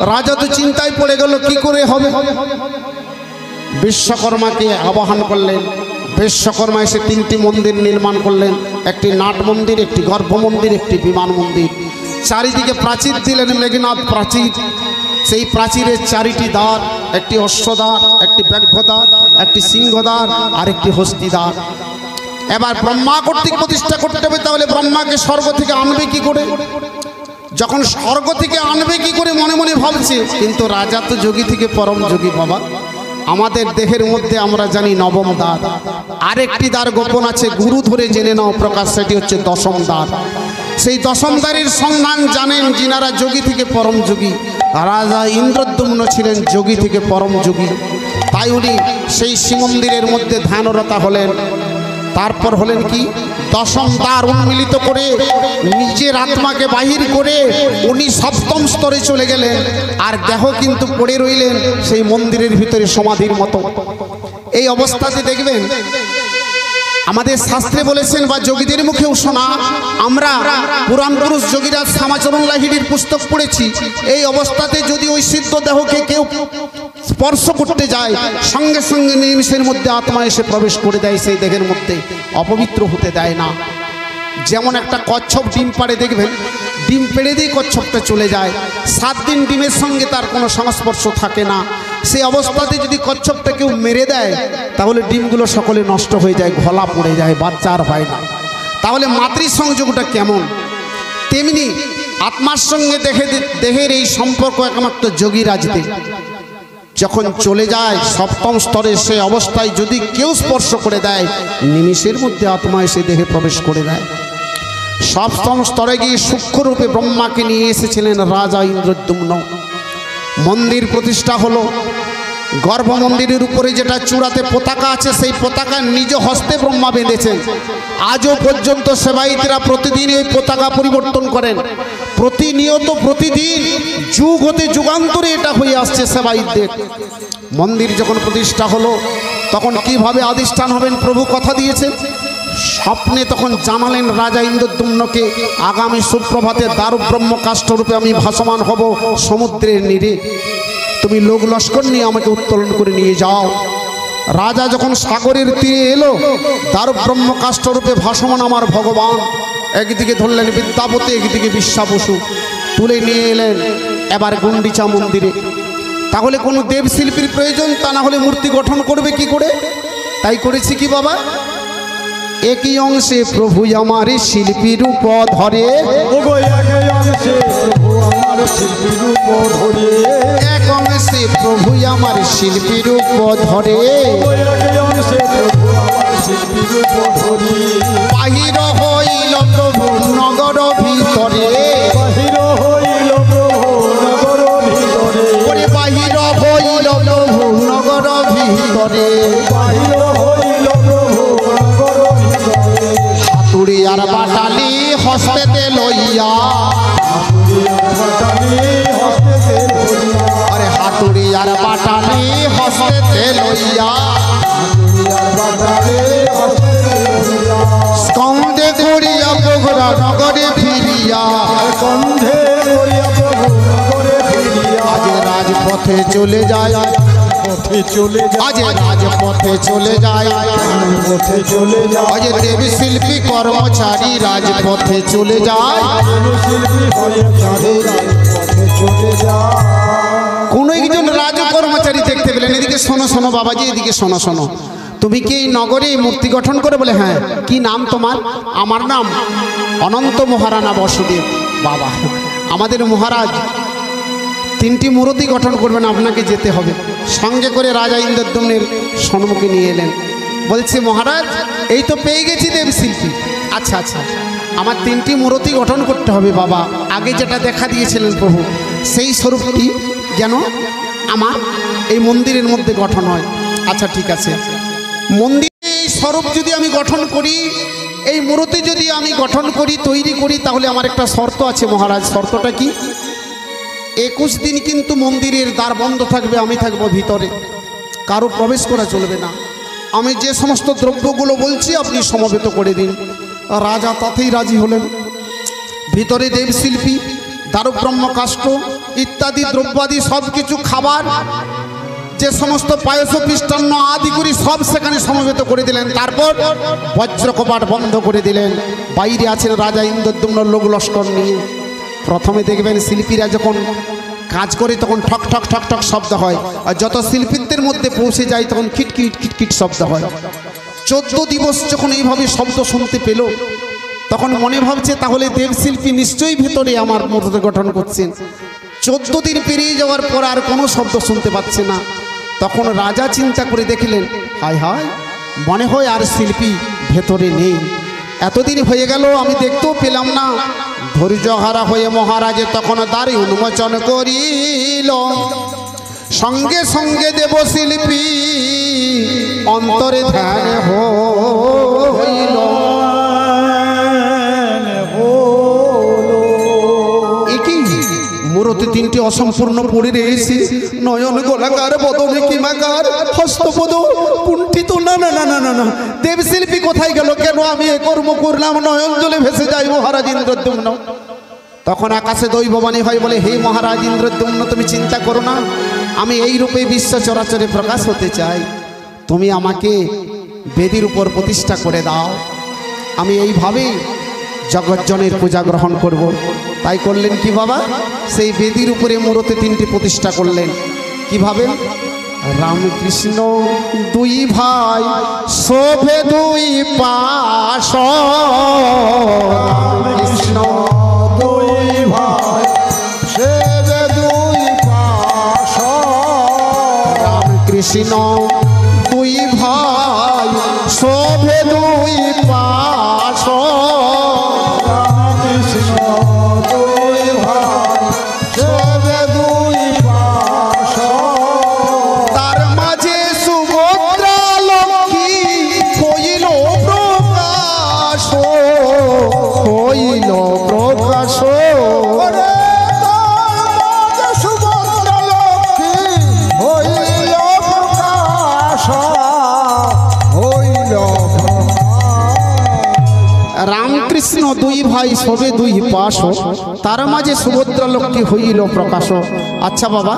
S1: রাজা তো চিন্তায় পড়ে গেল কি করে হবে বিশ্বকর্মাকে আবাহন করলেন বিশ্বকর্মা এসে 3টি মন্দির নির্মাণ করলেন, একটি নাট মন্দির, একটি গর্ভ মন্দির, একটি বিমান মন্দির। চারিদিকে প্রাচীর দিলেন, মেঘনাদ প্রাচীর। সেই প্রাচীরের 4টি দ্বার, একটি অশ্বদ্বার, একটি ব্যাঘ্রদ্বার, একটি সিংহদ্বার আর একটি হস্তিদ্বার। এবার ব্রহ্মা কর্তৃক প্রতিষ্ঠা করতে হবে, তাহলে ব্রহ্মাকে স্বর্গ থেকে আনবে কি করে? যখন স্বর্গ থেকে আনবে কি করে মনে মনে ভাবছে, কিন্তু রাজা তো যোগী থেকে পরম যোগী বাবা। আমাদের দেহের মধ্যে আমরা জানি 9ম দ্বার, আরেকটি দ্বার গোপন আছে, গুরু ধরে জেনে নাও প্রকাশ, সেটি হচ্ছে 10ম দ্বার। সেই 10ম দ্বারের সন্ধান জানেন যিনারা যোগী থেকে পরম যোগী। রাজা ইন্দ্রদ্যুম্ন ছিলেন যোগী থেকে পরম যোগী, তাই উনি সেই শ্রীমন্দিরের মধ্যে ধ্যানরতা হলেন। তারপর হলেন কি, 10ম দ্বার উন্মিলিত করে নিজের আত্মাকে বাহির করে উনি 7ম স্তরে চলে গেলেন, আর দেহ কিন্তু পড়ে রইলেন সেই মন্দিরের ভিতরে সমাধির মতো। এই অবস্থাতে দেখবেন আমাদের শাস্ত্রে বলেছেন বা যোগীদের মুখেও শোনা, আমরা পুরাণ পুরুষ যোগীরাজ শ্যামাচরণ লাহিড়ির পুস্তক পড়েছি। এই অবস্থাতে যদি ওই সিদ্ধ দেহকে কেউ স্পর্শ করতে যায়, সঙ্গে সঙ্গে নিমিষের মধ্যে আত্মা এসে প্রবেশ করে দেয় সেই দেহের মধ্যে, অপবিত্র হতে দেয় না। যেমন একটা কচ্ছপ ডিম পাড়ে, দেখবেন ডিম পেড়ে দিয়ে কচ্ছপটা চলে যায়, 7 দিন ডিমের সঙ্গে তার কোনো সংস্পর্শ থাকে না। সেই অবস্থাতে যদি কচ্ছপটা কেউ মেরে দেয়, তাহলে ডিমগুলো সকলে নষ্ট হয়ে যায়, ঘোলা পড়ে যায়, বাচ্চা আর হয় না। তাহলে মাতৃ সংযোগটা কেমন, তেমনি আত্মার সঙ্গে দেহের এই সম্পর্ক একমাত্র যোগীরাজদের। যখন চলে যায় 7ম স্তরে, সে অবস্থায় যদি কেউ স্পর্শ করে দেয়, নিমিষের মধ্যে আত্মা এসে দেহে প্রবেশ করে দেয়। 7ম স্তরে গিয়ে সূক্ষ্মরূপে ব্রহ্মাকে নিয়ে এসেছিলেন রাজা ইন্দ্রদ্যুম্ন। মন্দির প্রতিষ্ঠা হলো। গর্ভ মন্দিরের উপরে যেটা চূড়াতে পতাকা আছে, সেই পতাকা নিজ হস্তে ব্রহ্মা বেঁধেছেন। আজও পর্যন্ত সেবায়িতরা প্রতিদিন এই পতাকা পরিবর্তন করেন, প্রতিনিয়ত, প্রতিদিন, যুগ হতে যুগান্তরে এটা হয়ে আসছে সেবায়িতদের। মন্দির যখন প্রতিষ্ঠা হলো, তখন কিভাবে আধিষ্ঠান হবেন প্রভু কথা দিয়েছেন। স্বপ্নে তখন জানালেন রাজা ইন্দ্রদ্যুম্নকে, আগামী সুপ্রভাতে দারুব্রহ্ম কাষ্ঠরূপে আমি ভাসমান হব সমুদ্রের নীরে, তুমি লোক লস্কর নিয়ে আমাকে উত্তোলন করে নিয়ে যাও। রাজা যখন সাগরের তীরে এলো, দারুব্রহ্ম কাষ্ঠরূপে ভাসমান আমার ভগবান, একদিকে ধরলেন বিদ্যাপতি, একদিকে বিশ্বা বসু, তুলে নিয়ে এলেন এবার গুন্ডিচা মন্দিরে। তাহলে কোনো দেবশিল্পীর প্রয়োজন, তা না হলে মূর্তি গঠন করবে কি করে? তাই করেছি কি বাবা, একই অংশে প্রভু আমার শিল্পী রূপ ধরে, এক অংশে প্রভু আমার শিল্পী রূপ ধরে, বাহির হইল প্রভু নগর ভিতরে, বাহির হইল প্রভু নগর ভিতরে, হাতুড়ি আর বাটালি হস্তেতে লইয়া, আরে হাতুড়ি আর বাটালি হস্তেতে লইয়া, স্কন্ধে করিয়া বগুড়া নগরে ফিরিয়া, আজ রাজপথে চলে যায়, আজ রাজপথে চলে যায়, আজ দেবী শিল্পী কর্মচারী রাজপথে চলে যায়। কোন একজন রাজ কর্মচারী দেখতে পেলেন, এদিকে শোনো শোনো বাবাজি, এদিকে শোনো শোনো, তুমি কি এই নগরে মূর্তি গঠন করে? বলে হ্যাঁ। কি নাম তোমার? আমার নাম অনন্ত মহারানা বসুদেব। বাবা, আমাদের মহারাজ 3টি মূর্তি গঠন করবেন, আপনাকে যেতে হবে। সঙ্গে করে রাজা ইন্দ্রদ্যুম্নের সম্মুখে নিয়ে এলেন। বলছে মহারাজ, এই তো পেয়ে গেছি দেবশিল্পী। আচ্ছা আচ্ছা, আমার 3টি মূর্তি গঠন করতে হবে বাবা। আগে যেটা দেখা দিয়েছিলেন প্রভু, সেই স্বরূপটি যেন আমার এই মন্দিরের মধ্যে গঠন হয়। আচ্ছা ঠিক আছে, মন্দিরে এই স্বরূপ যদি আমি গঠন করি, এই মূর্তি যদি আমি গঠন করি, তৈরি করি, তাহলে আমার একটা শর্ত আছে মহারাজ। শর্তটা কি? 21 দিন কিন্তু মন্দিরের দ্বার বন্ধ থাকবে, আমি থাকবো ভিতরে, কারো প্রবেশ করা চলবে না। আমি যে সমস্ত দ্রব্যগুলো বলছি আপনি সমবেত করে দিন। রাজা তাতেই রাজি হলেন। ভিতরে দেবশিল্পী, দারুব্রহ্ম কাষ্ঠ ইত্যাদি দ্রব্যাদি সব কিছু খাবার যে সমস্ত পায়স মিষ্টান্ন আদি করি সব সেখানে সমবেত করে দিলেন। তারপর বজ্র কপাট বন্ধ করে দিলেন। বাইরে আছেন রাজা ইন্দ্রদ্যুম্ন লোক লস্কর নিয়ে। প্রথমে দেখবেন শিল্পীরা যখন কাজ করে তখন ঠক ঠক ঠক ঠক শব্দ হয়, আর যত শিল্পীদের মধ্যে পৌঁছে যায় তখন খিটখিট খিটখিট শব্দ হয়। 14 দিবস যখন এইভাবে শব্দ শুনতে পেল তখন মনে ভাবছে তাহলে দেবশিল্পী নিশ্চয়ই ভেতরে আমার মূর্তি গঠন করছেন। 14 দিন পেরিয়ে যাওয়ার পর আর কোনো শব্দ শুনতে পাচ্ছে না। তখন রাজা চিন্তা করে দেখলেন, হায় হায়, মনে হয় আর শিল্পী ভেতরে নেই। এতদিন হয়ে গেল আমি দেখতেও পেলাম না। ধৈর্যহারা হয়ে মহারাজে তখন দ্বার উন্মোচন করিল। সঙ্গে সঙ্গে দেবশিল্পী অন্তরে ধ্যান হইল। মূরতি তিনটি অসম্পূর্ণ পড়ে রয়েছে, নয়ন গোলাকার, বদনে কিমাকার, হস্তপদ কুণ্ঠিত। না না না না না না, দেবশিল্পী কোথায় গেল? কেন আমি এ কর্ম করলাম? নয়ন জলে ভেসে যাই মহারাজ ইন্দ্রদ্যুম্ন। তখন আকাশে দৈববাণী হয়, বলে হে মহারাজ ইন্দ্রদ্যুম্ন, তুমি চিন্তা করো না, আমি এই রূপে বিশ্ব চরাচরে প্রকাশ হতে চাই। তুমি আমাকে বেদির উপর প্রতিষ্ঠা করে দাও, আমি এইভাবে জগজ্জনের পূজা গ্রহণ করব। তাই করলেন কি বাবা? সেই বেদির উপরে মূরতি তিনটি প্রতিষ্ঠা করলেন। কিভাবে? রামকৃষ্ণ দুই ভাই শোভে দুই পাশ,
S2: কৃষ্ণ দুই ভাই সেবে দুই পাশ,
S1: রামকৃষ্ণ দুই ভাই শোভে দুই পাশ,
S2: কৃষ্ণ দুই ভাই সেবে দুই পাশ,
S1: তার মাঝে সুভদ্রা লক্ষ্মী হইল প্রকাশ, হইল প্রকাশ।
S2: ওরে তার সুভদ্রা লক্ষ্মী হইল প্রকাশ, হইল
S1: রামকৃষ্ণ দুই ভাই সবে দুই পাশ, তার মাঝে সুভদ্রা লক্ষ্মী হইল প্রকাশ। আচ্ছা বাবা,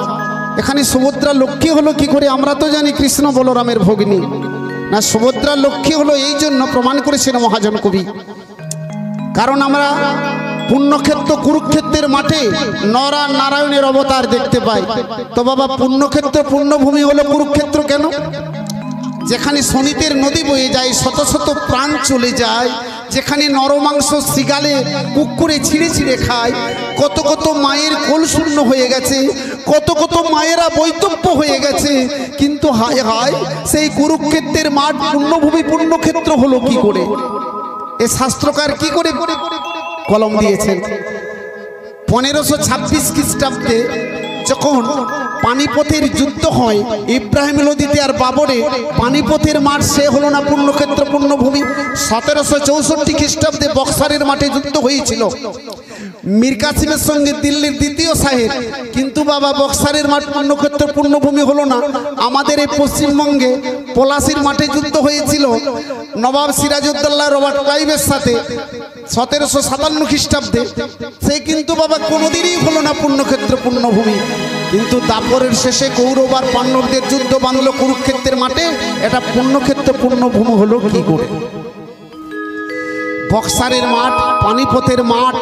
S1: এখানে সুভদ্রা লক্ষ্মী হলো কি করে? আমরা তো জানি কৃষ্ণ বলরামের ভগিনী। না, সুভদ্রা লক্ষ্মী হলো এই জন্য প্রমাণ করেছেন মহাজন কবি, কারণ আমরা পুণ্যক্ষেত্র কুরুক্ষেত্রের মাঠে নর আর নারায়ণের অবতার দেখতে পাই। তো বাবা, পুণ্যক্ষেত্র পুণ্যভূমি হলো কুরুক্ষেত্র কেন? যেখানে শনিতের নদী বয়ে যায়, শত শত প্রাণ চলে যায়, যেখানে নরমাংস শৃগালে কুকুরে ছিঁড়ে ছিঁড়ে খায়, কত কত মায়ের কোল শূন্য হয়ে গেছে, কত কত মায়েরা বৈতব্য হয়ে গেছে, কিন্তু হায় হায়, সেই কুরুক্ষেত্রের মাঠ পুণ্যভূমি পুণ্যক্ষেত্র হলো কি করে? এ শাস্ত্রকার কি করে কলম দিয়েছেন? 1526 খ্রিস্টাব্দে যখন পানিপথের যুদ্ধ হয় ইব্রাহিম লোদিতে আর বাবরে, পানিপথের মাঠ সে হলো না পুণ্যক্ষেত্র পুণ্যভূমি? 1764 খ্রিস্টাব্দে বক্সারের মাঠে যুদ্ধ হয়েছিল মীর কাসিমের সঙ্গে দিল্লির দ্বিতীয় সাহেব, কিন্তু বাবা বক্সারের মাঠ পুণ্যক্ষেত্র পুণ্যভূমি হলো না। আমাদের এই পশ্চিমবঙ্গে পলাশির মাঠে যুদ্ধ হয়েছিল নবাব সিরাজউদ্দৌলা রবার্ট ক্লাইভের সাথে 1757 খ্রিস্টাব্দে, সে কিন্তু বাবা কোনোদিনই হলো না পুণ্যক্ষেত্র পুণ্যভূমি। কিন্তু দাপরের শেষে কৌরব আর পাণ্ডবদের যুদ্ধ বাঁধলো কুরুক্ষেত্রের মাঠে, এটা পুণ্যক্ষেত্র পুণ্যভূমি হলো কি করে? বক্সারের মাঠ, পানিপথের মাঠ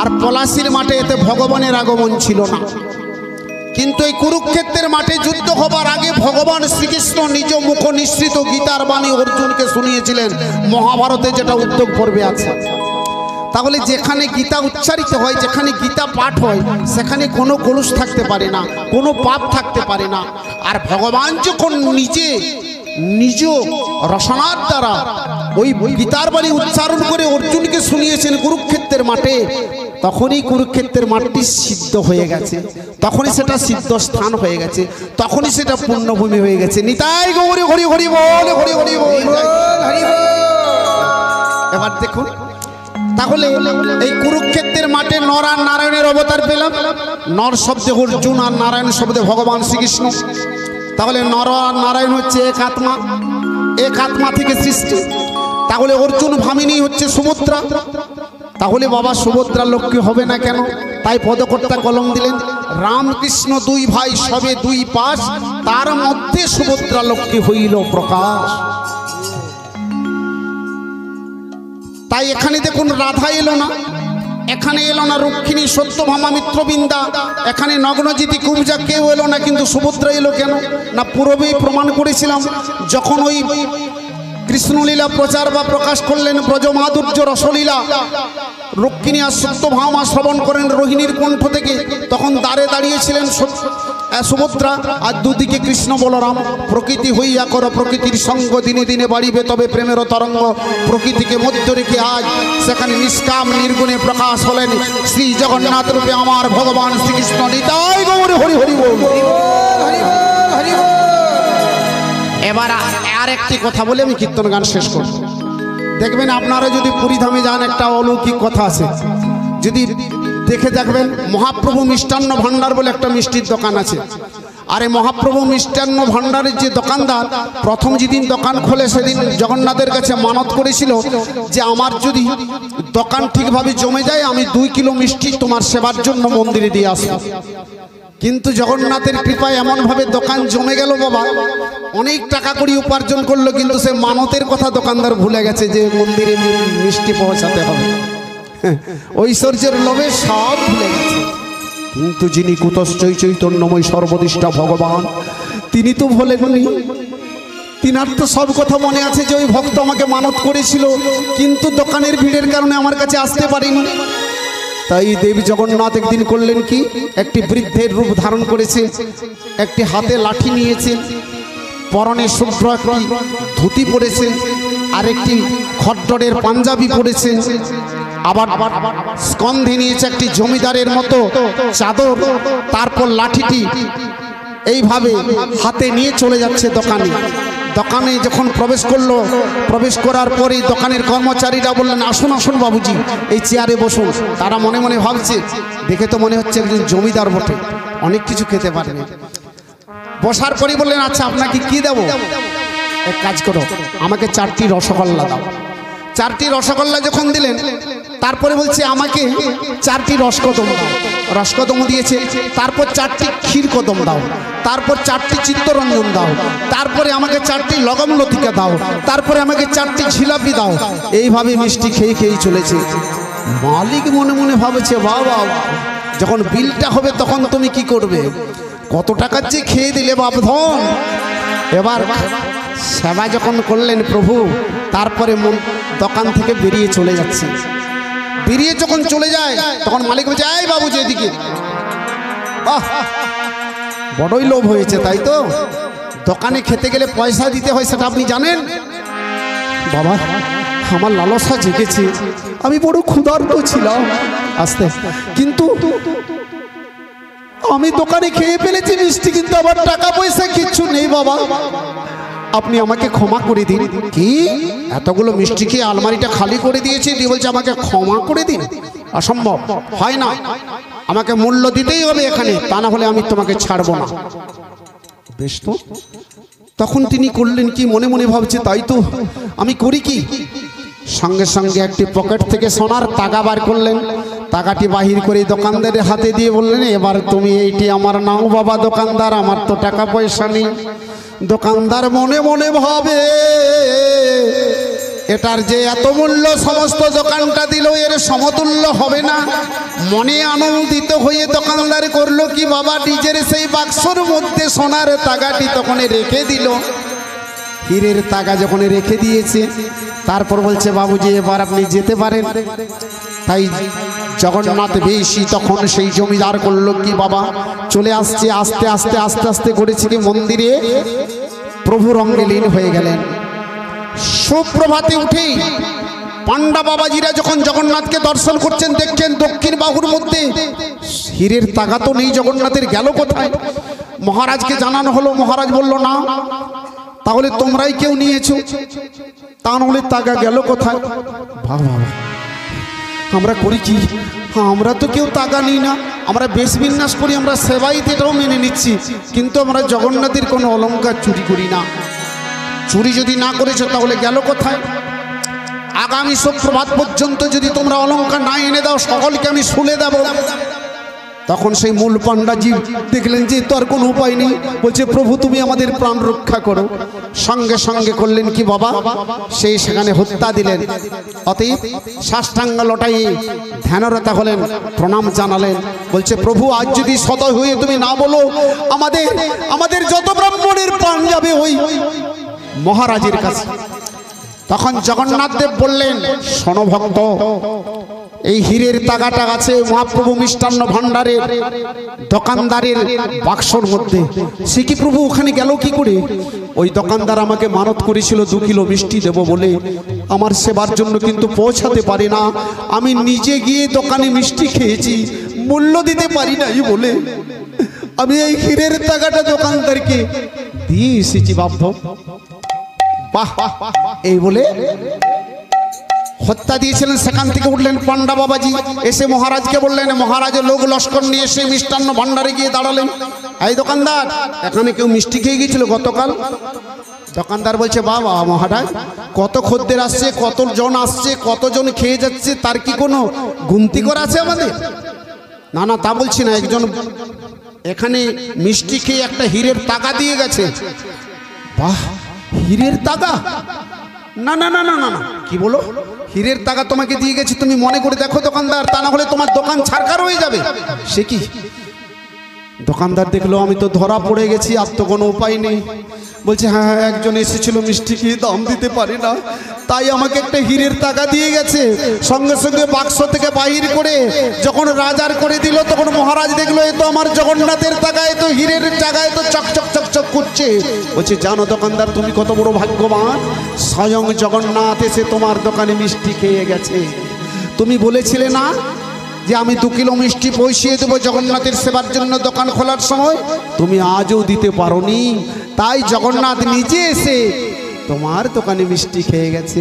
S1: আর পলাশির মাঠে এতে ভগবানের আগমন ছিল না, কিন্তু এই কুরুক্ষেত্রের মাঠে যুদ্ধ হবার আগে ভগবান শ্রীকৃষ্ণ নিজ মুখ নিঃসৃত গীতার বাণী অর্জুনকে শুনিয়েছিলেন, মহাভারতে যেটা উদ্যোগ পর্বে আছে। তাহলে যেখানে গীতা উচ্চারিত হয়, যেখানে গীতা পাঠ হয়, সেখানে কোনো কলুষ থাকতে পারে না, কোনো পাপ থাকতে পারে না। আর ভগবান যখন নিজে নিজ রসনার দ্বারা ওই গীতার বাণী উচ্চারণ করে অর্জুনকে শুনিয়েছেন কুরুক্ষেত্রের মাঠে, তখনই কুরুক্ষেত্রের মাঠটি সিদ্ধ হয়ে গেছে, তখনই সেটা সিদ্ধ স্থান হয়ে গেছে, তখনই সেটা পুণ্যভূমি হয়ে গেছে। নিতাই গৌরী হরি হরি বল, হরি হরি বল। এবার দেখুন, তাহলে এই কুরুক্ষেত্রের মাঠে নর আর নারায়ণের অবতার পেলাম। নর শব্দে অর্জুন আর নারায়ণ শব্দে ভগবান শ্রীকৃষ্ণ। তাহলে নর আর নারায়ণ হচ্ছে এক আত্মা, এক আত্মা থেকে সৃষ্টি। তাহলে অর্জুন ভামিনী হচ্ছে সুভদ্রা। তাহলে বাবা সুভদ্রা লক্ষ্মী হবে না কেন? তাই পদকর্তা কলম দিলেন, রামকৃষ্ণ দুই ভাই সবে দুই পাশ, তার মধ্যে সুভদ্রা লক্ষ্মী হইল প্রকাশ। তাই এখানে দেখুন রাধা এলো না, এখানে এলো না রুক্মিণী সত্যভামা মিত্রবৃন্দা, এখানে নগ্নজিতি কুবজা কেউ এলো না, কিন্তু সুভদ্রা এলো কেন না? পূর্বেই প্রমাণ করেছিলাম, যখন ওই কৃষ্ণলীলা প্রচার বা প্রকাশ করলেন ব্রজমাধুর্য রসলীলা, রুক্মিণী আর সত্যভামা শ্রবণ করেন রোহিণীর কণ্ঠ থেকে, তখন দ্বারে দাঁড়িয়েছিলেন সুভদ্রা, আর দুদিকে কৃষ্ণ বলরাম। প্রকৃতি হইয়া করো প্রকৃতির সঙ্গ, দিনে দিনে বাড়িবে তবে প্রেমের তরঙ্গ। প্রকৃতিকে মধ্য রেখে আজ সেখানে নিষ্কাম নির্গুণে প্রকাশ হলেন শ্রী জগন্নাথ রূপে আমার ভগবান শ্রীকৃষ্ণ। নিতাই গৌর হরি হরি বল। এবার আর একটি কথা বলে আমি কীর্তন গান শেষ করব। দেখবেন আপনারা যদি পুরীধামে যান, একটা অলৌকিক কথা আছে, যদি দেখে দেখবেন মহাপ্রভু মিষ্টান্ন ভাণ্ডার বলে একটা মিষ্টির দোকান আছে। আর এই মহাপ্রভু মিষ্টান্ন ভাণ্ডারের যে দোকানদার প্রথম যেদিন দোকান খোলে, সেদিন জগন্নাথের কাছে মানত করেছিল যে আমার যদি দোকান ঠিকভাবে জমে যায়, আমি 2 কিলো মিষ্টি তোমার সেবার জন্য মন্দিরে দিয়ে আসবো। কিন্তু জগন্নাথের কৃপায় এমনভাবে দোকান জমে গেল বাবা, অনেক টাকা করি উপার্জন করলো, কিন্তু সে মানতের কথা দোকানদার ভুলে গেছে যে মন্দিরে মিষ্টি পৌঁছাতে হবে। ঐশ্বর্যের লোভে সব ভুলে গেছে। কিন্তু যিনি কুতশ্চৈ চৈতন্যময় সর্বদিষ্টা ভগবান, তিনি তো ভোলেননি। তিনার তো সব কথা মনে আছে যে ওই ভক্ত আমাকে মানত করেছিল, কিন্তু দোকানের ভিড়ের কারণে আমার কাছে আসতে পারেনি। তাই দেব জগন্নাথ একদিন করলেন কি, একটি বৃদ্ধের রূপ ধারণ করেছে, একটি হাতে লাঠি নিয়েছে, পরনে শুভ্র একটি ধুতি পরেছে, আর একটি খদ্দরের পাঞ্জাবি পরেছে, আবার স্কন্ধে নিয়েছে একটি জমিদারের মতো চাদর, তারপর লাঠিটি এইভাবে হাতে নিয়ে চলে যাচ্ছে দোকানে। দোকানে যখন প্রবেশ করলো, প্রবেশ করার পরে দোকানের কর্মচারীরা বললেন, আসুন আসুন বাবুজি, এই চেয়ারে বসুন। তারা মনে মনে ভাবছে, দেখে তো মনে হচ্ছে একজন জমিদার বটে, অনেক কিছু খেতে পারবে। বসার পরে বললেন, আচ্ছা আপনাকে কি দেবো? এক কাজ করো, আমাকে 4টি রসগোল্লা দাও। 4টি রসগোল্লা যখন দিলেন, তারপরে বলছে আমাকে 4টি রসকদম দাও। রসকদম দিয়েছে, তারপর 4টি ক্ষীর কদম দাও, তারপর 4টি চিত্তরঞ্জন দাও, তারপরে আমাকে 4টি লগম লতিকা দাও, তারপরে আমাকে 4টি ঝিলাপি দাও। এইভাবে মিষ্টি খেয়ে খেয়েই চলেছে। মালিক মনে মনে ভাবছে, বাবা যখন বিলটা হবে তখন তুমি কি করবে? কত টাকার যে খেয়ে দিলে বাপধন। এবার সেবা যখন করলেন প্রভু, তারপরে দোকান থেকে বেরিয়ে চলে যাচ্ছে। বেরিয়ে যখন চলে যায়, তখন মালিক বলছে, এই বাবু যে এদিকে। বড়ই লোভ হয়েছে তাই তো? দোকানে খেতে গেলে পয়সা দিতে হয়, সেটা আপনি জানেন? বাবা আমার লালসা জেগেছে, আমি বড় ক্ষুধার্ত ছিলাম আস্তে, কিন্তু আমি দোকানে খেয়ে ফেলেছি মিষ্টি, কিন্তু আমার টাকা পয়সা কিচ্ছু নেই বাবা, আপনি আমাকে ক্ষমা করে দিন। কি এতগুলো মিষ্টি খেয়ে আলমারিটা খালি করে দিয়েছি, দিয়ে বলছে আমাকে ক্ষমা করে দিন? অসম্ভব, হয় না, আমাকে মূল্য দিতেই হবে এখানে, তা না হলে আমি তোমাকে ছাড়বো না। বেশ তো, তখন তিনি করলেন কি, মনে মনে ভাবছে তাই তো, আমি করি কি? সঙ্গে সঙ্গে একটি পকেট থেকে সোনার টাকা বার করলেন, টাকাটি বাহির করে দোকানদারের হাতে দিয়ে বললেন, এবার তুমি এইটি আমার নাও বাবা দোকানদার, আমার তো টাকা পয়সা নেই। দোকানদার মনে মনে ভাবে, এটার যে এত মূল্য সমস্ত দোকানটা দিল, এর সমতুল্য হবে না। মনে আনন্দিত হয়ে দোকানদার করলো কি, বাবা নিজের সেই বাক্সর মধ্যে সোনার টাকাটি তখন রেখে দিল। হীরের টাকা যখন রেখে দিয়েছে, তারপর বলছে, বাবুজি এবার আপনি যেতে পারেন। তাই জগন্নাথ বেশি তখন সেই জমিদার করলো কি, বাবা চলে আসছে, আস্তে আস্তে আস্তে আস্তে করেছে কি, মন্দিরে প্রভু রঙে লীন হয়ে গেলেন। সুপ্রভাতে উঠেই পান্ডা বাবাজিরা যখন জগন্নাথকে দর্শন করছেন, দেখছেন দক্ষিণ বাহুর মধ্যে হীরের টাকা তো নেই, জগন্নাথের গেল কোথায়? মহারাজকে জানানো হলো, মহারাজ বলল, না তাহলে তোমরাই কেউ নিয়েছো, তা নাহলে টাকা গেল কোথায়? বাবা আমরা করি কি, আমরা তো কেউ টাকা নিই না, আমরা বেশ বিন্যাস করি, আমরা সেবাই এটাও মেনে নিচ্ছি, কিন্তু আমরা জগন্নাথের কোনো অলংকার চুরি করি না। চুরি যদি না করেছো তাহলে গেল কোথায়? আগামী সুপ্রভাত পর্যন্ত যদি তোমরা অলংকার না এনে দাও, সকলকে আমি শুলে দেব। তখন সেই মূল পান্ডাজি দেখলেন যে তো আর কোনো উপায় নেই, বলছে প্রভু তুমি আমাদের প্রাণ রক্ষা করো। সঙ্গে সঙ্গে করলেন কি বাবা, সেই সেখানে হত্যা দিলেন। অতএব সাষ্টাঙ্গ লটাই ধ্যানরতা হলেন, প্রণাম জানালেন, বলছে প্রভু আজ যদি সদয় হয়ে তুমি না বলো, আমাদের যত ব্রাহ্মণের প্রাণ যাবে ওই মহারাজের কাছে। তখন জগন্নাথ দেব বললেন, শোনো ভক্ত, এই হীরের তাগাটা আছে মহাপ্রভু মিষ্টান্ন ভান্ডারের দোকানদারের বাক্সর মধ্যে। সে কি প্রভু ওখানে গেল কি করে? ওই দোকানদার আমাকে মানত করেছিল 2 কিলো মিষ্টি দেব বলে, আমার সেবার জন্য কিন্তু পৌঁছাতে পারি না। আমি নিজে গিয়ে দোকানে মিষ্টি খেয়েছি, মূল্য দিতে পারি নাই বলে আমি এই হীরের তাগাটা দোকানদারকে দিয়ে এসেছি বাধ্য। বাহ, এই বলে হত্যা দিয়েছিলেন। সেখান থেকে উঠলেন পান্ডা বাবাজি, এসে মহারাজকে বললেন, মহারাজের লোক লস্কর নিয়ে এসে মিষ্টান্ন ভান্ডারে গিয়ে দাঁড়ালেন। এই দোকানদার, এখানে কেউ মিষ্টি খেয়ে গিয়েছিল গতকাল? দোকানদার বলছে, বাবা মহারাজ, কত খদ্দের আসছে, কতজন আসছে, কতজন খেয়ে যাচ্ছে, তার কি কোনো গুনতি করা আছে আমাদের? না না, তা বলছি না, একজন এখানে মিষ্টি খেয়ে একটা হীরের টাকা দিয়ে গেছে। বাহ, হীরের টাকা? না না না না না না, কি বলো? হীরের টাকা তোমাকে দিয়ে গেছি, তুমি মনে করে দেখো দোকানদার, তা না হলে তোমার দোকান ছাড়খার হয়ে যাবে। সে কি? দোকানদার দেখলো আমি তো ধরা পড়ে গেছি, আর তো কোনো উপায় নেই। বলছে, হ্যাঁ হ্যাঁ, একজন এসেছিল মিষ্টি খেয়ে দাম দিতে পারি না, তাই আমাকে একটা হীরের টাকা দিয়ে গেছে। সঙ্গে সঙ্গে বাক্স থেকে বাহির করে যখন রাজার করে দিল, তখন মহারাজ দেখলো এ তো আমার জগন্নাথের টাকা, এ তো হীরের টাকা, এ তো চকচক চকচক করছে। বলছে, জানো দোকানদার, তুমি কত বড় ভাগ্যবান, স্বয়ং জগন্নাথ এসে তোমার দোকানে মিষ্টি খেয়ে গেছে। তুমি বলেছিলে না যে আমি 2 কিলো মিষ্টি পৌঁছিয়ে দেবো জগন্নাথের সেবার জন্য দোকান খোলার সময়? তুমি আজও দিতে পারোনি, তাই জগন্নাথ নিজে এসে তোমার দোকানে মিষ্টি খেয়ে গেছে।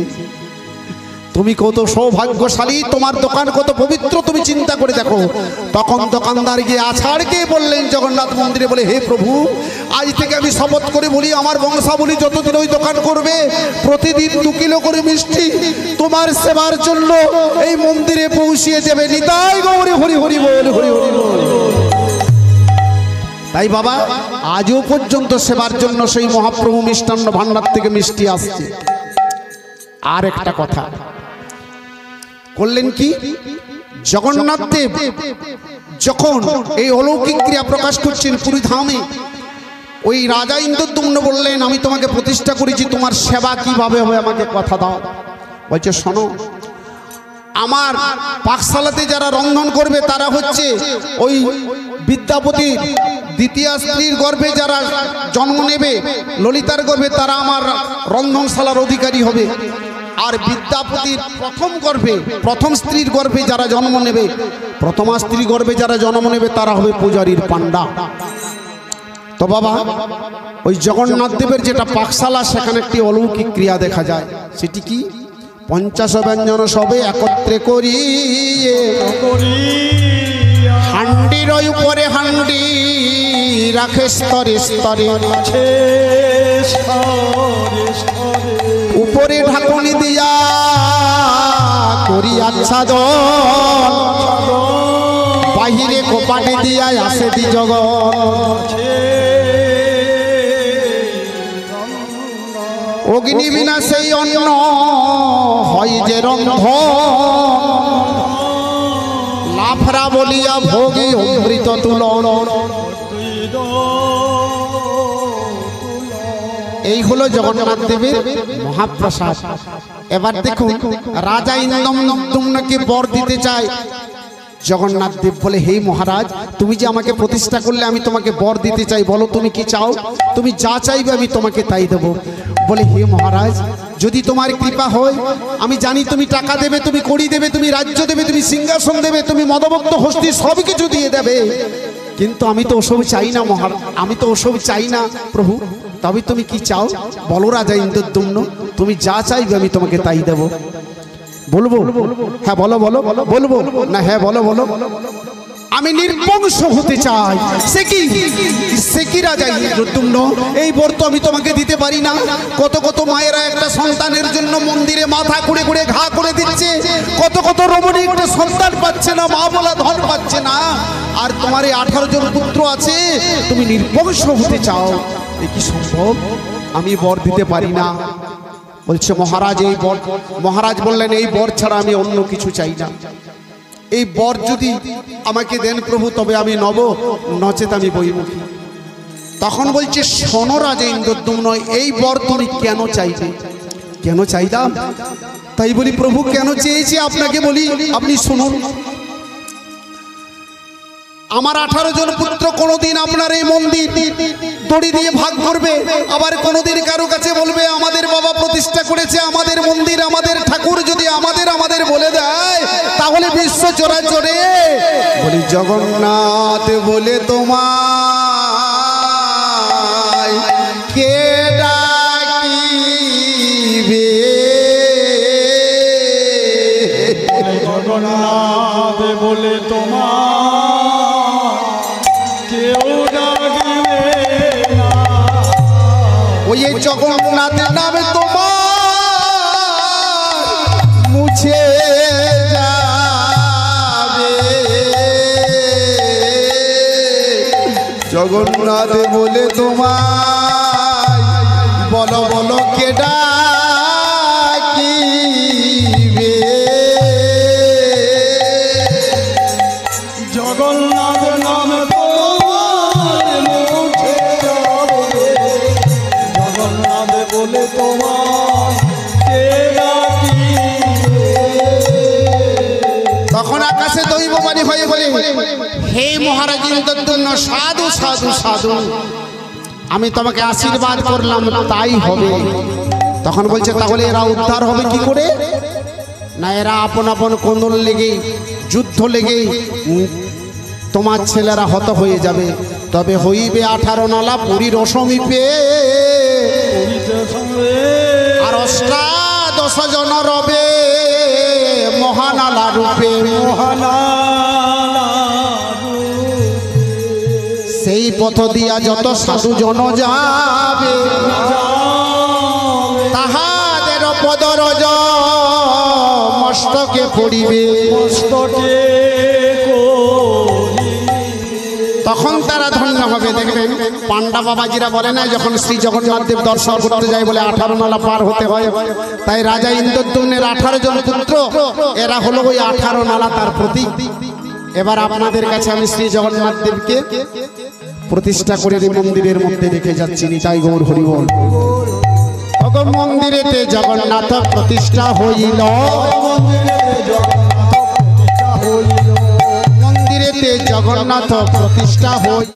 S1: তুমি কত সৌভাগ্যশালী, তোমার দোকান কত পবিত্র, তুমি চিন্তা করে দেখো। তখন দোকানদার গিয়ে আছাড়কে বললেন জগন্নাথ মন্দিরে, বলে, হে প্রভু, আজ থেকে আমি শপথ করে বলি, আমার বংশাবলী যতদিন ওই দোকান করবে, প্রতিদিন 2 কিলো করে মিষ্টি তোমার সেবার জন্য এই মন্দিরে পৌঁছিয়ে দেবে। নিতাই গৌরী হরি হরি বল, হরি হরি বল। তাই বাবা, আজও পর্যন্ত সেবার জন্য সেই মহাপ্রভু মিষ্টান্ন ভান্ডার থেকে মিষ্টি আসছে। আর একটা কথা করলেন কি, জগন্নাথ দেব যখন এই অলৌকিক ক্রিয়া প্রকাশ করছেন পুরী ধামে, ওই রাজা ইন্দ্রদ্যুম্ন বললেন, আমি তোমাকে প্রতিষ্ঠা করেছি, তোমার সেবা কিভাবে হবে আমাকে কথা দাও। বলছে, শোনো, আমার পাকশালাতে যারা রন্ধন করবে তারা হচ্ছে ওই বিদ্যাপতির দ্বিতীয় স্ত্রীর গর্ভে যারা জন্ম নেবে, ললিতার গর্ভে, তারা আমার রন্ধনশালার অধিকারী হবে। আর বিদ্যাপতির প্রথম স্ত্রীর গর্ভে যারা জন্ম নেবে, প্রথমা স্ত্রী গর্ভে যারা জন্ম নেবে, তারা হবে পূজারীর পান্ডা। তো বাবা, ওই জগন্নাথ দেবের যেটা পাকশালা, সেখানে একটি অলৌকিক ক্রিয়া দেখা যায়। সেটি কি? 50 ব্যঞ্জন সবে একত্রে করি, হান্ডির উপরে হান্ডি রাখে স্তরে স্তরে, উপরে ঢাকুনি দিয়া করি আচ্ছাদন, বাহিরে কোপাটি দিয়া আসে দি জগৎ। অগ্নি বিনা সেই অন্ন হয় যে রন্ধন, লাফরা বলিয়া ভোগে অমৃত তুলন। এই হলো জগন্নাথ দেবের মহাপ্রসাদ। এবার দেখুন, রাজা ইন্দ্রদ্যুম্নকে বর দিতে চায়। জগন্নাথ দেব বলে, হে মহারাজ, তুমি যে আমাকে প্রতিষ্ঠা করলে, আমি তোমাকে বর দিতে চাই, বলো তুমি কি চাও? তুমি যা চাইবে আমি তোমাকে তাই দেব। বলে, হে মহারাজ, যদি তোমার কৃপা হয়, আমি জানি তুমি টাকা দেবে, তুমি কড়ি দেবে, তুমি রাজ্য দেবে, তুমি সিংহাসন দেবে, তুমি মদভক্ত হস্তি সব কিছু দিয়ে দেবে, কিন্তু আমি তো ওসব চাই না মহারাজ, আমি তো ওসব চাই না প্রভু। তবে তুমি কি চাও বলো রাজা ইন্দ্রদ্যুম্ন, তুমি যা চাইবে আমি তোমাকে তাই দেব। বলবো? হ্যাঁ বলো বলো বলবো না? হ্যাঁ বলো বলো। আমি নির্বংশ হতে চাই। সে কি রাজা ইন্দ্রদ্যুম্ন, এই বর তো আমি তোমাকে দিতে পারি না। কত কত মায়েরা একটা সন্তানের জন্য মন্দিরে মাথা কুড়ে কুড়ে ঘা করে দিচ্ছে, কত কত রমণী একটা সন্তান পাচ্ছে না, মা বলা ধন পাচ্ছে না, আর তোমার এই 18 জন পুত্র আছে, তুমি নির্বংশ হতে চাও, এ কি সম্ভব? আমি বর দিতে পারি না। বলছে মহারাজ এই বর, মহারাজ বললেন এই বর ছাড়া আমি অন্য কিছু চাই না। এই বর যদি আমাকে দেন প্রভু তবে আমি নব, নচেত আমি বইমুখী। তখন বলছে শোনো রাজা ইন্দ্রদ্যুম্ন, এই বর তুমি কেন চাইবে? কেন চাইলাম? তাই বলি প্রভু কেন চেয়েছি আপনাকে বলি, আপনি শুনুন। আমার 18 জন পুত্র কোনোদিন আপনার এই মন্দির দড়ি দিয়ে ভাগ করবে, আবার কোনোদিন কারো কাছে বলবে আমাদের বাবা প্রতিষ্ঠা করেছে আমাদের মন্দির, আমাদের ঠাকুর যদি আমাদের বলে দেয় তাহলে বিশ্ব চরাচরে বলি জগন্নাথ বলে তোমায় কে ডাকিবে?
S3: জগন্নাথ বলে তোমার কেউ ডাকবে না।
S1: ওই জগন্নাথের নামে তোমার মুছে যাবে। জগন্নাথ বলে তোমায় বলো বলো কে ডাকিবে?
S3: জগন্নাথ নাম তোমার মুছে যাবে। জগন্নাথ বলে তোমার কে ডাকিবে?
S1: তখন আকাশে দৈববাণী হয়ে বলে হে মহারাজ ইন্দ্রদ্যুম্ন, সাধু সাধু সাধু, আমি তোমাকে আশীর্বাদ করলাম তাই হবে। তখন বলছে তাহলে এরা উদ্ধার হবে কি করে? না এরা আপন আপন কোন্দল লেগে যুদ্ধ লেগে তোমার ছেলেরা হত হয়ে যাবে। তবে হইবে 18 নালা পুরীর অসমীপে, আর 18 জন রবে মহানালা রূপে। সেই পথ দিয়া যত সাধু জন যাবে, তাহাদের পদরজ মস্তকে পড়িবে। তখন তারা ধন্য হবে। দেখবেন পান্ডা বাবাজিরা বলে না, যখন শ্রী জগন্নাথ দেব দর্শন করতে যায় বলে 18 নালা পার হতে হয়, তাই রাজা ইন্দ্রদ্যুম্নের 18 জন পুত্র এরা হলো ওই 18 নালা তার প্রতীক। এবার আপনাদের কাছে আমি শ্রী জগন্নাথ দেবকে প্রতিষ্ঠা করে মন্দিরের মধ্যে রেখে যাচ্ছি। নিতাই গৌর হরি বল। মন্দিরেতে জগন্নাথ প্রতিষ্ঠা হইল, মন্দিরেতে জগন্নাথ প্রতিষ্ঠা হইল।